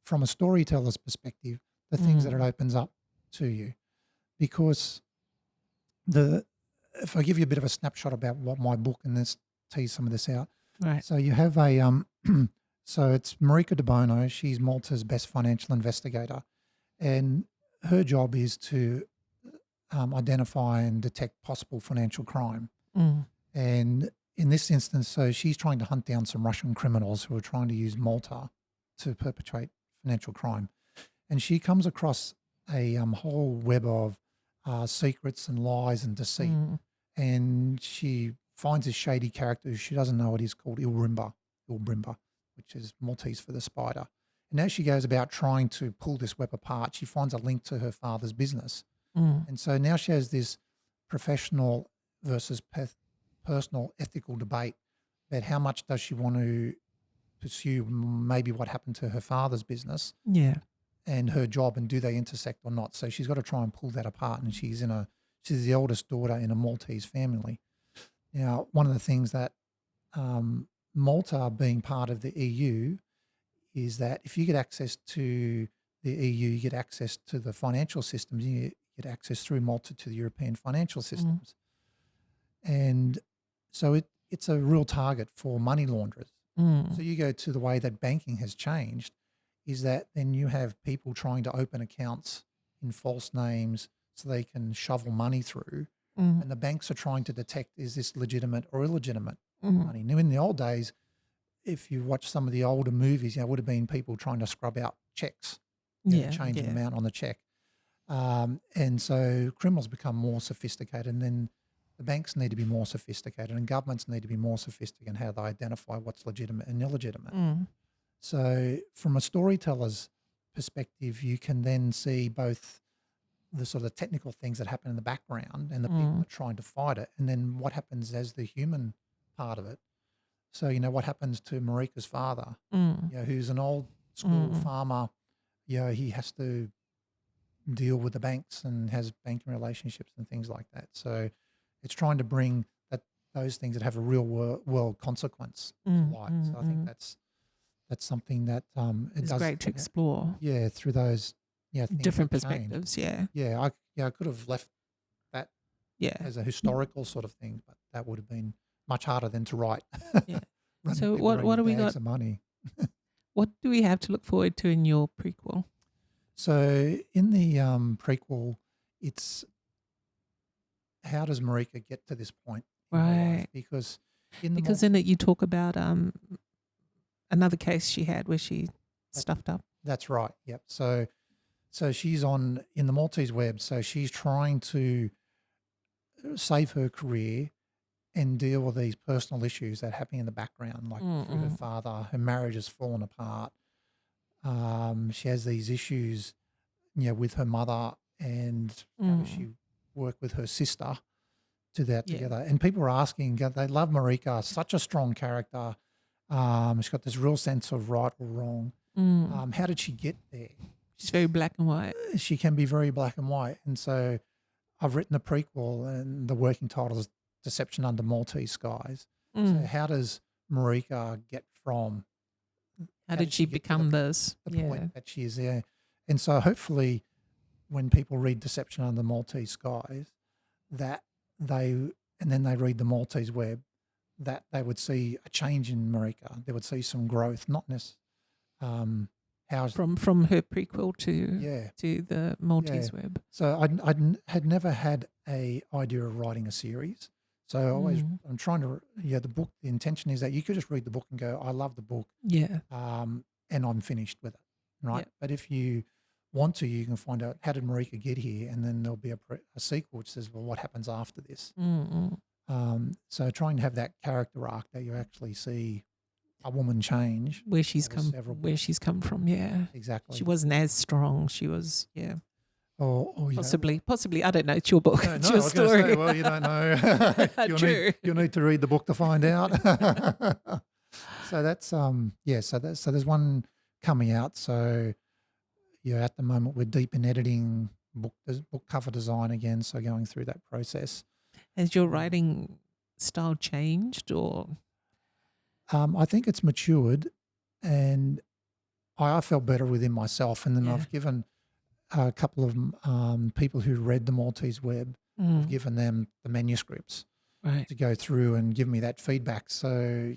from a storyteller's perspective, the things that it opens up to you. Because if I give you a bit of a snapshot about what my book, and let's tease some of this out. right. So you have a, so it's Marika De Bono. She's Malta's best financial investigator. And her job is to identify and detect possible financial crime. And in this instance, so she's trying to hunt down some Russian criminals who are trying to use Malta to perpetrate financial crime. And she comes across a whole web of secrets and lies and deceit. And she finds this shady character who she doesn't know what is, called Ilbrimba, which is Maltese for the spider. And as she goes about trying to pull this web apart, she finds a link to her father's business. And so now she has this professional versus personal ethical debate about how much does she want to pursue maybe what happened to her father's business and her job, and do they intersect or not. So she's got to try and pull that apart, and she's the eldest daughter in a Maltese family. Now, one of the things that Malta being part of the EU is that if you get access to the EU, you get access to the financial systems, you get access through Malta to the European financial systems. And so it's a real target for money launderers. So you go to the way that banking has changed, is that then you have people trying to open accounts in false names so they can shovel money through. And the banks are trying to detect, is this legitimate or illegitimate money? Now, in the old days, if you watch some of the older movies, it would have been people trying to scrub out checks, change the amount on the check. And so criminals become more sophisticated, and then the banks need to be more sophisticated, and governments need to be more sophisticated in how they identify what's legitimate and illegitimate. So from a storyteller's perspective, you can then see both the sort of technical things that happen in the background and the people that are trying to fight it, and then what happens as the human part of it. So, what happens to Marika's father, who's an old school farmer, he has to deal with the banks and has banking relationships and things like that. So it's trying to bring those things that have a real world consequence to light. So I think that's something that it's great to explore. Yeah, through those things different perspectives. I could have left that as a historical sort of thing, but that would have been much harder than to write. So what do we got? Of money. What do we have to look forward to in your prequel? So in the prequel, it's how does Marika get to this point? Right. Because in it you talk about another case she had where she stuffed up. That's right. Yep. So she's in the Maltese Web. So she's trying to save her career and deal with these personal issues that are happening in the background, like through her father. Her marriage has fallen apart. She has these issues, with her mother, and how does she work with her sister to that together? And people are asking, they love Marika, such a strong character. She's got this real sense of right or wrong. How did she get there? She's very black and white. She can be very black and white. And so I've written a prequel, and the working title is Deception Under Maltese Skies. So how does Marika get from... How did she become this? The point that she is there. And so hopefully when people read Deception Under Maltese Skies, that then they read the Maltese Web, that they would see a change in Marika. They would see some growth, not necessarily how's from her prequel to yeah the Maltese Web. So I had never had a idea of writing a series. So I'm trying to the book. The intention is that you could just read the book and go, I love the book, and I'm finished with it, right? But if you want to, you can find out how did Marika get here, and then there'll be a sequel which says, well, what happens after this? So trying to have that character arc that you actually see a woman change where she's come from. Yeah, exactly. She wasn't as strong. She was or possibly. I don't know. It's your book. No, it's your story. Say, well, you don't know. You'll need to read the book to find out. So that's so there's one coming out. So at the moment we're deep in editing book cover design again. So going through that process. Has your writing style changed, or? I think it's matured, and I felt better within myself. And then I've given a couple of people who read the Maltese Web, I've given them the manuscripts to go through and give me that feedback. So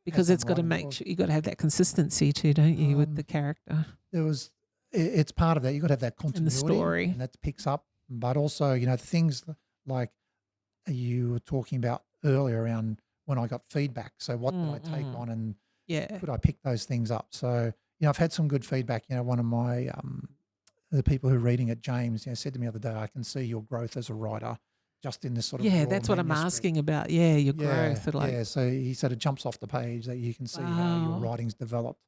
because it's got to make sure you got to have that consistency too, don't you, with the character? It's part of that. You got to have that continuity in the story, and that picks up. But also, things like you were talking about earlier around when I got feedback. So what did I take on, and could I pick those things up? So I've had some good feedback. One of my the people who are reading it, James, said to me the other day, I can see your growth as a writer just in this sort of that's what I'm asking about. Your growth. So he said it jumps off the page that you can see how your writing's developed.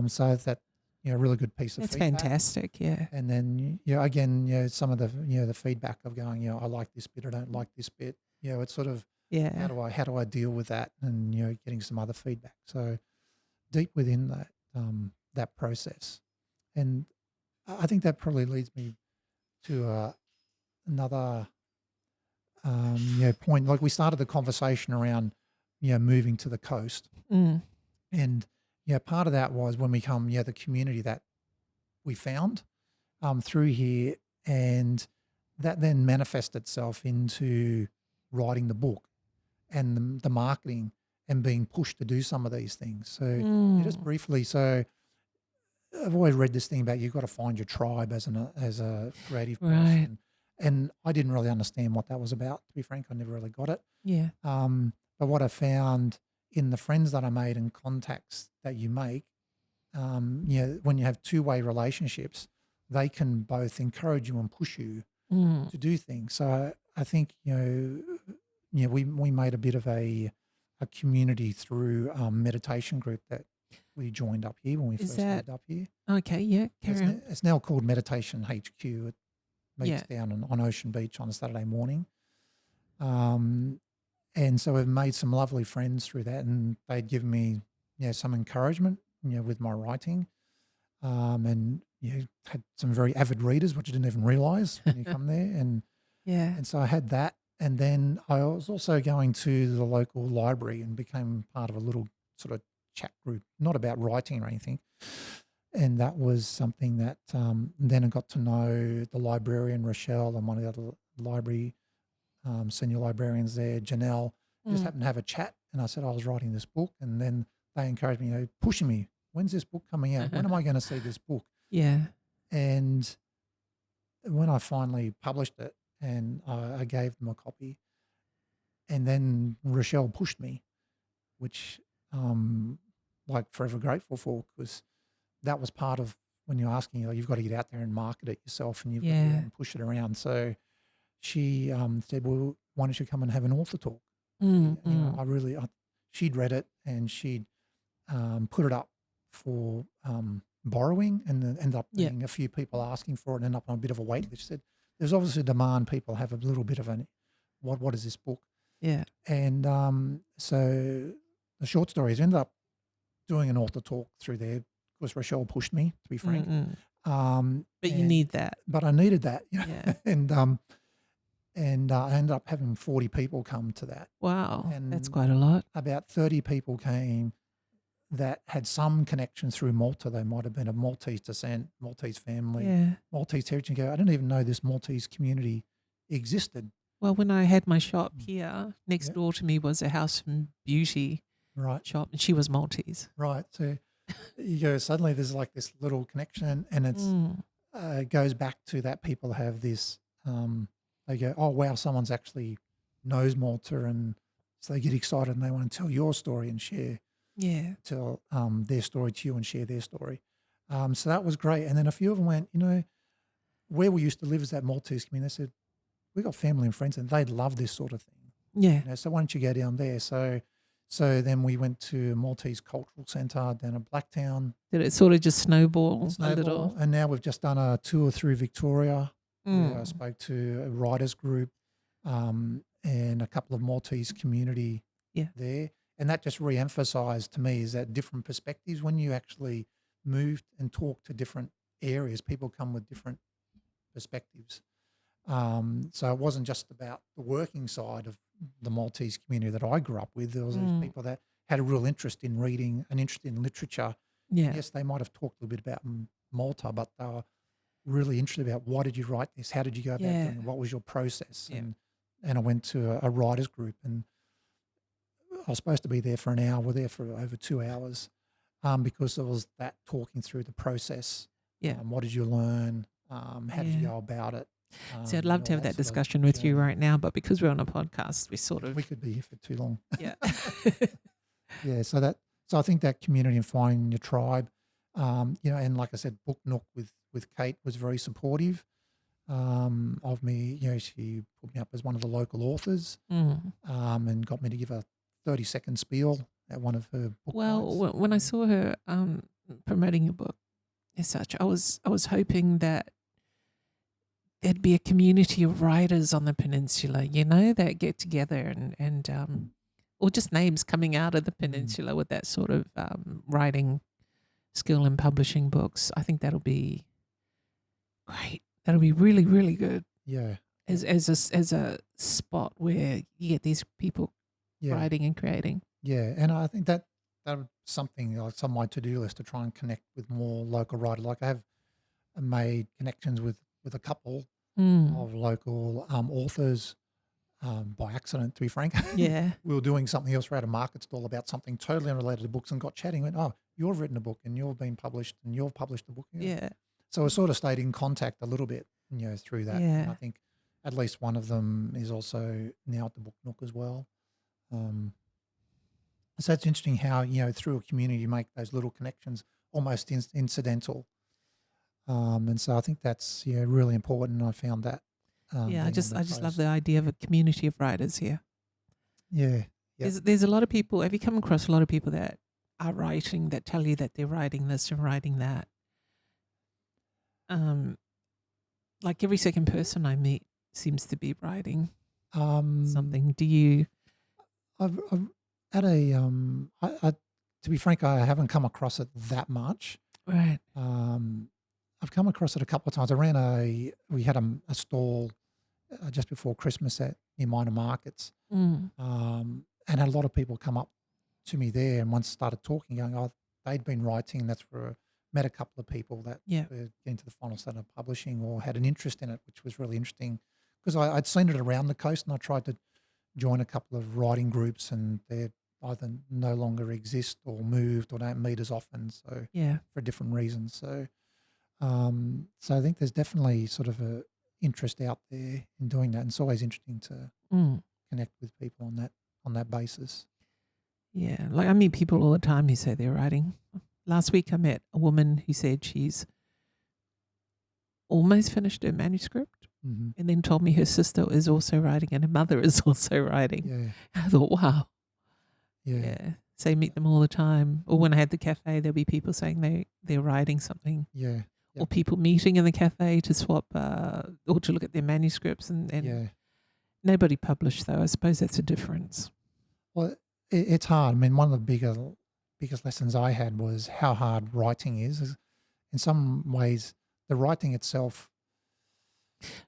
So that really good piece of feedback. That's fantastic. Yeah. And then again some of the the feedback of going I like this bit, I don't like this bit. It's sort of how do I deal with that, and getting some other feedback. So deep within that that process. And I think that probably leads me to another point. Like we started the conversation around moving to the coast, and part of that was when we come the community that we found through here, and that then manifested itself into writing the book and the marketing and being pushed to do some of these things. So just briefly, so I've always read this thing about you've got to find your tribe as a creative person. And I didn't really understand what that was about, to be frank. I never really got it. Yeah. But what I found in the friends that I made and contacts that you make, when you have two-way relationships, they can both encourage you and push you to do things. So I think, we made a bit of a community through meditation group that we joined up here when we first moved up here. Okay, yeah. It's now called Meditation HQ. It meets down on Ocean Beach on a Saturday morning. And so we've made some lovely friends through that, and they'd given me some encouragement with my writing, and had some very avid readers, which I didn't even realise when you come there. And so I had that. And then I was also going to the local library and became part of a little sort of chat group, not about writing or anything. And that was something that then I got to know the librarian, Rochelle, and one of the other library senior librarians there, Janelle. Just happened to have a chat, and I said I was writing this book, and then they encouraged me, pushing me, when's this book coming out? When am I going to see this book? Yeah. And when I finally published it, and I gave them a copy, and then Rochelle pushed me, which like forever grateful for, because that was part of when you're asking, you've got to get out there and market it yourself, and you've got to get out and push it around. So she said, well, why don't you come and have an author talk? She'd read it, and she'd put it up for borrowing, and then ended up being a few people asking for it, and ended up on a bit of a wait list. She said, there's obviously a demand. People have a little bit of what is this book? Yeah. And so the short story is ended up doing an author talk through there, because Rochelle pushed me, to be frank. But you need that. But I needed that. Yeah. And I ended up having 40 people come to that. Wow, and that's quite a lot. About 30 people came that had some connection through Malta. They might have been of Maltese descent, Maltese family, Maltese heritage. I didn't even know this Maltese community existed. Well, when I had my shop here, next Yeah. door to me was a house and beauty Right. shop, and she was Maltese. Right. So you go, suddenly there's like this little connection, and it's it goes back to that people have this, they go, oh, wow, someone's actually knows Malta, and so they get excited and they want to tell your story and tell their story to you and share their story. So that was great. And then a few of them went, where we used to live is that Maltese community. They said, we got family and friends and they'd love this sort of thing. Yeah. So why don't you go down there? So then we went to Maltese Cultural Centre down at Blacktown. Did it sort of just snowball a little? And now we've just done a tour through Victoria. Where I spoke to a writers group and a couple of Maltese community there. And that just re-emphasised to me is that different perspectives. When you actually moved and talk to different areas, people come with different perspectives. So it wasn't just about the working side of the Maltese community that I grew up with. There was these people that had a real interest in reading, an interest in literature. Yeah. Yes, they might have talked a little bit about Malta, but they were really interested about why did you write this? How did you go about doing it? What was your process? Yeah. And I went to a writers group, and I was supposed to be there for an hour. We're there for over 2 hours because there was that talking through the process. Yeah. What did you learn? How did you go about it? See, I'd love to have that discussion with you right now, but because we're on a podcast, we could be here for too long. Yeah. Yeah. So I think that community and finding your tribe, and like I said, Book Nook with Kate was very supportive of me. She put me up as one of the local authors and got me to give a 30-second spiel at one of her book nights. When I saw her promoting your book as such, I was hoping that there'd be a community of writers on the peninsula, that get together and or just names coming out of the peninsula with that sort of writing skill and publishing books. I think that'll be great. That'll be really, really good. Yeah. As a spot where you get these people writing and creating. Yeah, and I think that was something like on my to-do list to try and connect with more local writers. Like I have made connections with a couple of local authors by accident, to be frank. Yeah. We were doing something else. We're at a market stall about something totally unrelated to books and got chatting. Went, oh, you've written a book and you've been published and you've published a book. Yeah. So I sort of stayed in contact a little bit, through that. Yeah. And I think at least one of them is also now at the Book Nook as well. So it's interesting how, through a community you make those little connections almost incidental. And so I think that's really important. And I found that. I just love the idea of a community of writers here. Yeah. There's a lot of people. Have you come across a lot of people that are writing that tell you that they're writing this and writing that? Like every second person I meet seems to be writing something. Do you? I've at a to be frank, I haven't come across it that much. Right. I've come across it a couple of times. We had a stall just before Christmas at near Minor Markets, and had a lot of people come up to me there, and once started talking, going, oh, they'd been writing, and that's where I met a couple of people that were getting to the final stage of publishing or had an interest in it, which was really interesting because I'd seen it around the coast, and I tried to join a couple of writing groups, and they either no longer exist or moved or don't meet as often, so for different reasons. So I think there's definitely sort of a interest out there in doing that, and it's always interesting to connect with people on that basis. Yeah, like I meet people all the time who say they're writing. Last week I met a woman who said she's almost finished her manuscript and then told me her sister is also writing and her mother is also writing. Yeah. I thought, wow. Yeah. So you meet them all the time. Or when I had the cafe, there'll be people saying they're writing something. Yeah. Or people meeting in the cafe to swap or to look at their manuscripts and nobody published though. I suppose that's a difference. Well, it's hard. I mean, one of the biggest lessons I had was how hard writing is. In some ways, the writing itself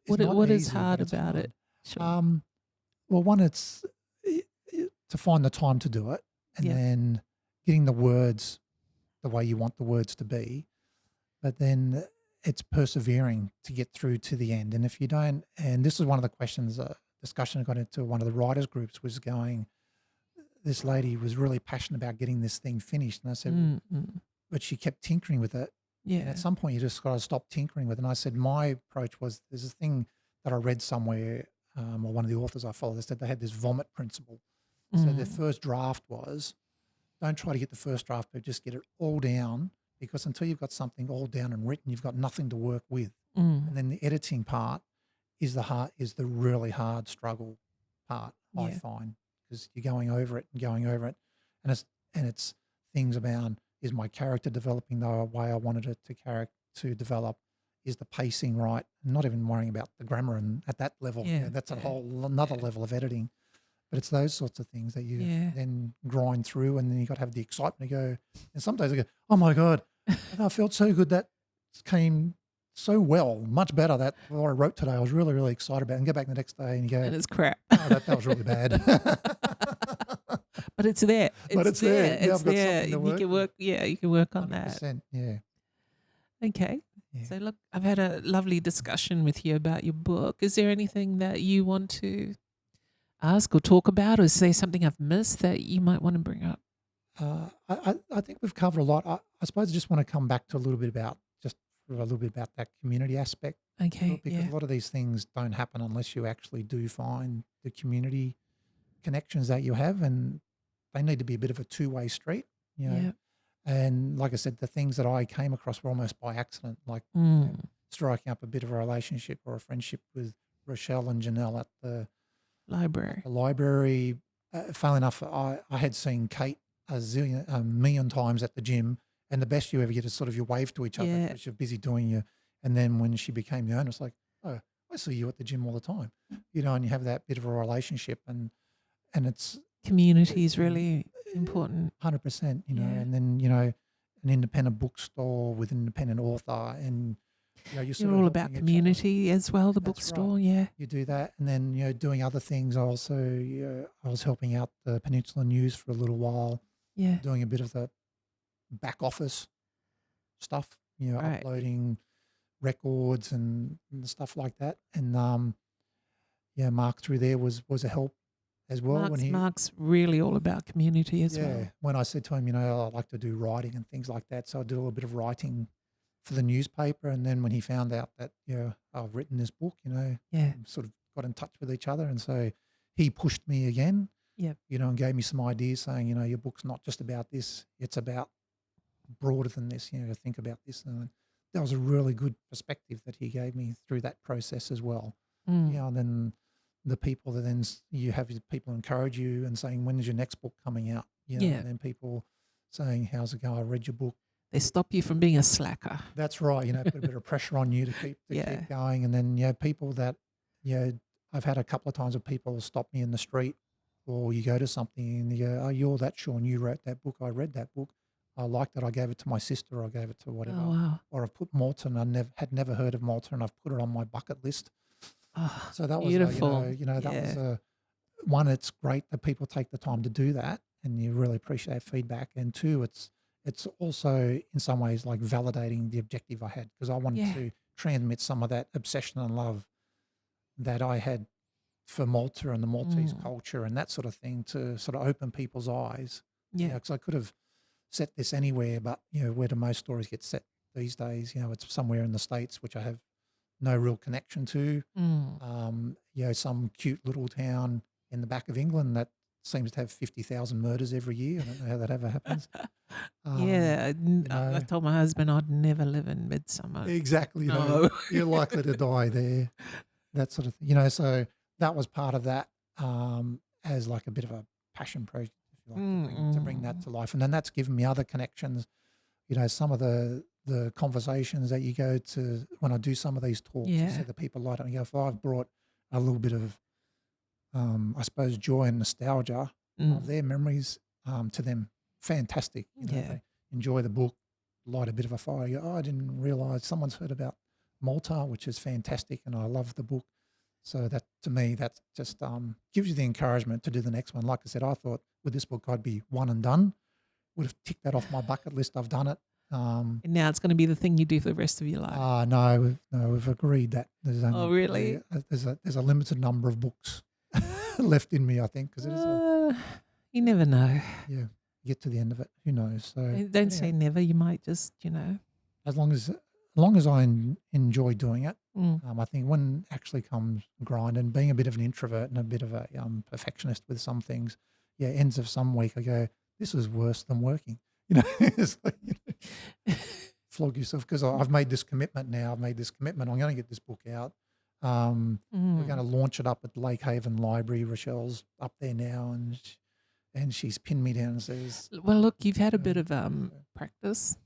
is what is easy, hard about it? Sure. Well, one, it's to find the time to do it, and then getting the words the way you want the words to be, but then it's persevering to get through to the end. And if you don't, and this is one of the questions that discussion I got into one of the writers groups was going, this lady was really passionate about getting this thing finished. And I said, but she kept tinkering with it. Yeah. And at some point you just got to stop tinkering with it. And I said, my approach was, there's a thing that I read somewhere, or one of the authors I follow, they said they had this vomit principle. So their first draft was, don't try to get the first draft, but just get it all down, because until you've got something all down and written, you've got nothing to work with. And then the editing part is the really hard struggle part, I find, because you're going over it and going over it. And it's things about, is my character developing the way I wanted it to develop? Is the pacing right? Not even worrying about the grammar and at that level. Yeah. That's a whole another level of editing. But it's those sorts of things that you then grind through, and then you got to have the excitement to go. And sometimes I go, oh my God, I felt so good. That came so well, much better. That what I wrote today, I was really, really excited about. And go back the next day and you go, and it's crap. Oh, that was really bad. But it's there. It's there. It's there. You can work. Yeah, you can work on that. Yeah. Okay. Yeah. So look, I've had a lovely discussion with you about your book. Is there anything that you want to ask or talk about, or is there something I've missed that you might want to bring up? I think we've covered a lot. I suppose I just want to come back to a little bit about that community aspect. Okay. Because a lot of these things don't happen unless you actually do find the community connections that you have, and they need to be a bit of a two-way street. You know? And like I said, the things that I came across were almost by accident, like striking up a bit of a relationship or a friendship with Rochelle and Janelle at the library. Funnily enough, I had seen Kate a million times at the gym, and the best you ever get is sort of you wave to each other because you're busy doing your. And then when she became the owner, it's like, oh, I see you at the gym all the time, you know, and you have that bit of a relationship, and it's community is really important. 100%, you know, and then, you know, an independent bookstore with an independent author, and you know, you're all about community as well. The bookstore, right. You do that, and then, you know, doing other things. I was helping out the Peninsula News for a little while. Yeah, doing a bit of the back office stuff, you know, uploading records and stuff like that. And Mark through there was a help as well. Mark's really all about community as well. Yeah, when I said to him, you know, I like to do writing and things like that, so I did a little bit of writing for the newspaper. And then when he found out that, you know, I've written this book, you know, sort of got in touch with each other, and so he pushed me again. You know, and gave me some ideas, saying, you know, your book's not just about this; it's about broader than this. You know, think about this. And that was a really good perspective that he gave me through that process as well. You know, and then the people that then you have people encourage you and saying, when is your next book coming out? You know, and then people saying, how's it going? I read your book. They stop you from being a slacker. That's right. You know, put a bit of pressure on you to keep going. And then, you know, people that, you know, I've had a couple of times where people stop me in the street, or you go to something and you go, oh, you're that Sean, you wrote that book. I read that book. I liked it. I gave it to my sister, or I gave it to whatever. Oh, wow. Or I've put Malta, and I had never heard of Malta, and I've put it on my bucket list. Oh, so that was beautiful. That was one. It's great that people take the time to do that, and you really appreciate feedback. And two, it's also in some ways like validating the objective I had, because I wanted to transmit some of that obsession and love that I had for Malta and the Maltese culture and that sort of thing, to sort of open people's eyes. Yeah, because I could have set this anywhere, but, you know, where do most stories get set these days? You know, it's somewhere in the States, which I have no real connection to. You know, some cute little town in the back of England that seems to have 50,000 murders every year. I don't know how that ever happens. I told my husband I'd never live in Midsummer. Exactly. You know, you're likely to die there. That sort of thing. You know, so that was part of that as like a bit of a passion project, if you like, to bring that to life. And then that's given me other connections. You know, some of the conversations that you go to when I do some of these talks, you see the people light up and go, if I've brought a little bit of, I suppose, joy and nostalgia of their memories to them, fantastic. You know, they enjoy the book, light a bit of a fire. You go, oh, I didn't realise someone's heard about Malta, which is fantastic, and I love the book. So that, to me, that just gives you the encouragement to do the next one. Like I said, I thought with this book I'd be one and done. Would have ticked that off my bucket list. I've done it. And now it's going to be the thing you do for the rest of your life. No, we've agreed that there's only, really? There's a limited number of books left in me, I think, because it is you never know. yeah, get to the end of it, who knows? So Don't say never. You might just, as long as I enjoy doing it, I think when actually comes grind, and being a bit of an introvert and a bit of a perfectionist with some things, ends of some week I go, this is worse than working. It's like, flog yourself, because I've made this commitment now. I'm going to get this book out. We're going to launch it up at the Lakehaven Library. Rochelle's up there now, and she's pinned me down and says, well, look, you've had a bit of practice.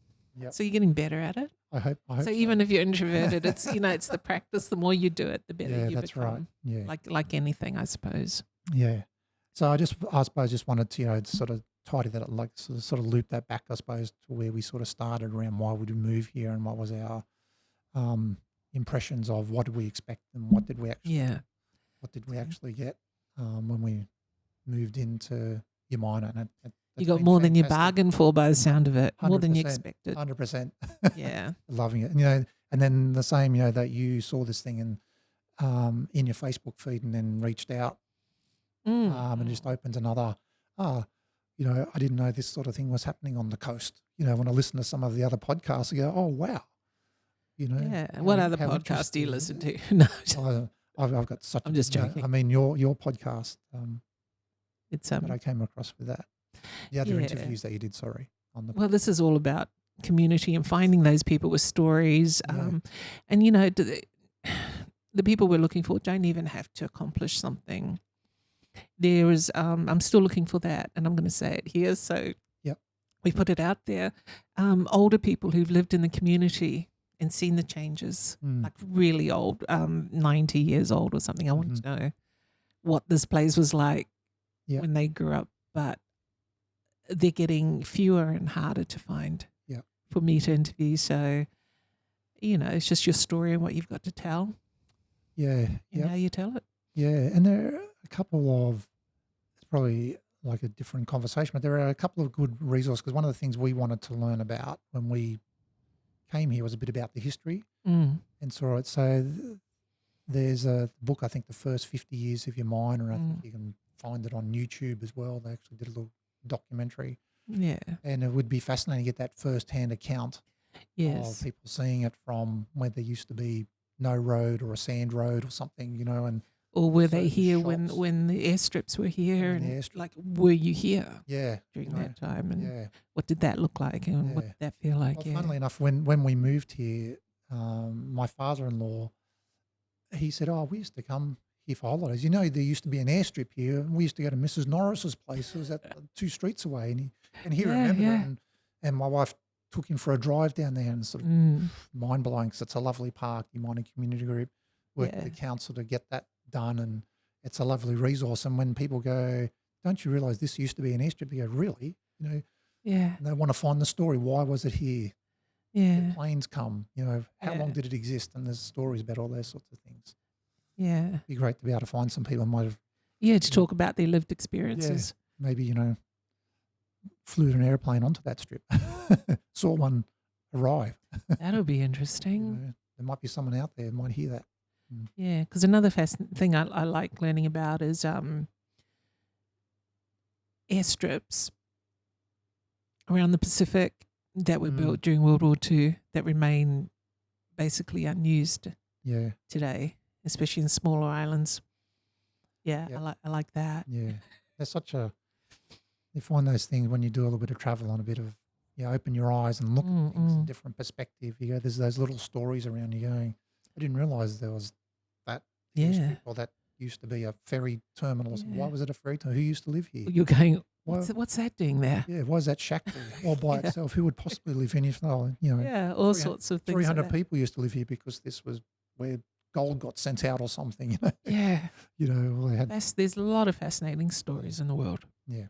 Yep. So you're getting better at it. I hope so. Even if you're introverted, it's it's the practice. The more you do it, the better you that's become. Right. Yeah. Like anything, I suppose. Yeah. So I suppose just wanted to sort of tidy that up, like sort of loop that back, I suppose, to where we sort of started around why we did move here and what was our impressions of what did we expect and what did we actually get when we moved into Umina. And you got more than you bargained for, by the sound of it. More than you expected. 100%. Yeah. Loving it. And then the same, that you saw this thing in your Facebook feed and then reached out and just opened another, I didn't know this sort of thing was happening on the coast. When I listen to some of the other podcasts, I go, oh, wow. Yeah. What other podcasts do you listen to? No. I've got such. I'm just joking. I mean, your podcast. It's that I came across with that. The other interviews that you did. Sorry. Well, this is all about community and finding those people with stories. And the people we're looking for don't even have to accomplish something. There is. I'm still looking for that, and I'm going to say it here. So we put it out there. Older people who've lived in the community and seen the changes, like really old, 90 years old or something. I want to know what this place was like when they grew up, but they're getting fewer and harder to find for me to interview. So, it's just your story and what you've got to tell. Yeah. And how you tell it. Yeah. And there are a couple of, it's probably like a different conversation, but there are a couple of good resources, because one of the things we wanted to learn about when we came here was a bit about the history and saw it. So there's a book, I think, The First 50 Years of Umina, and I think you can find it on YouTube as well. They actually did a little documentary. Yeah. And it would be fascinating to get that first-hand account of people seeing it from where there used to be no road or a sand road or something, and or were they here when the airstrips were here? And like, were you here? During that time, and what did that look like, and what did that feel like? Well, funnily enough, when we moved here, my father-in-law, he said, "Oh, we used to come here for holidays. There used to be an airstrip here, and we used to go to Mrs. Norris's place. It was at 2 streets away, and he remembered it. And my wife took him for a drive down there, and sort of mind blowing, because it's a lovely park. Umina Community Group worked with the council to get that done, and it's a lovely resource. And when people go, don't you realise this used to be an airstrip? You go, really? And they want to find the story. Why was it here? Did planes come? How long did it exist? And there's stories about all those sorts of things. Yeah. It'd be great to be able to find some people who might have. Yeah, to talk about their lived experiences. Yeah, maybe, flew an airplane onto that strip, saw one arrive. That'll be interesting. There might be someone out there who might hear that. Yeah, because another thing I like learning about is airstrips around the Pacific that were built during World War II that remain basically unused today, especially in smaller islands. I like that. Yeah, there's you find those things when you do a little bit of travel and a bit of, open your eyes and look at things in a different perspective. There's those little stories around you going, I didn't realise there was that or that used to be a ferry terminal. Why was it a ferry terminal? Who used to live here? You're going, what's that doing there? Yeah, why is that shack there all by itself? Who would possibly live in it? All sorts of things. 300 people used to live here because this was where gold got sent out or something. Yeah. There's a lot of fascinating stories in the world. Yeah.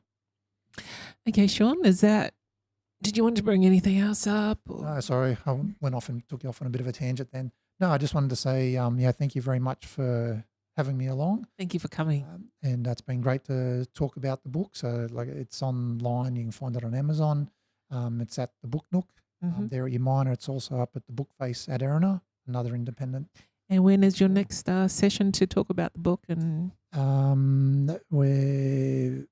Okay, Sean, did you want to bring anything else up? Or? No, sorry. I went off and took you off on a bit of a tangent then. No, I just wanted to say, thank you very much for having me along. Thank you for coming. And it's been great to talk about the book. So, it's online. You can find it on Amazon. It's at the Book Nook there at Umina. It's also up at the Book Face at Erina, another independent And when is your next session to talk about the book? And We're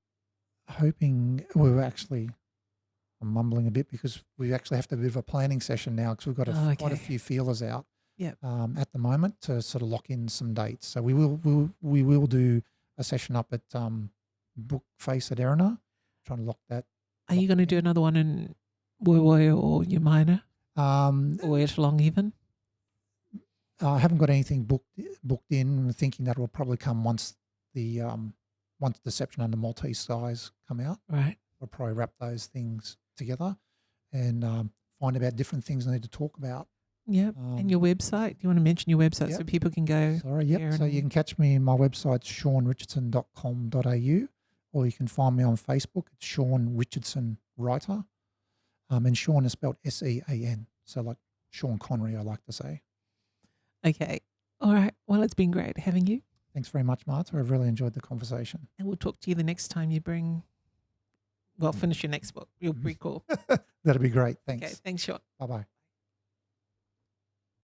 hoping I'm mumbling a bit because we actually have to do a bit of a planning session now because we've got quite a few feelers out at the moment to sort of lock in some dates. So we will do a session up at Book Face at Erina, trying to lock that. Are you going to do another one in Woy Woy or Umina or Geelong even? I haven't got anything booked in. I'm thinking that will probably come once Deception Under Maltese Skies come out. Right. We'll probably wrap those things together and find about different things I need to talk about. Yeah. And your website? Do you want to mention your website so people can go? Sorry, yep. So you can catch me. My website's seanrichardson.com.au, or you can find me on Facebook. It's Sean Richardson Writer. And Sean is spelled Sean. So like Sean Connery, I like to say. Okay. All right. Well, it's been great having you. Thanks very much, Marta. I've really enjoyed the conversation. And we'll talk to you the next time you finish your next book. You'll recall. That'll be great. Thanks. Okay. Thanks, Sean. Bye-bye.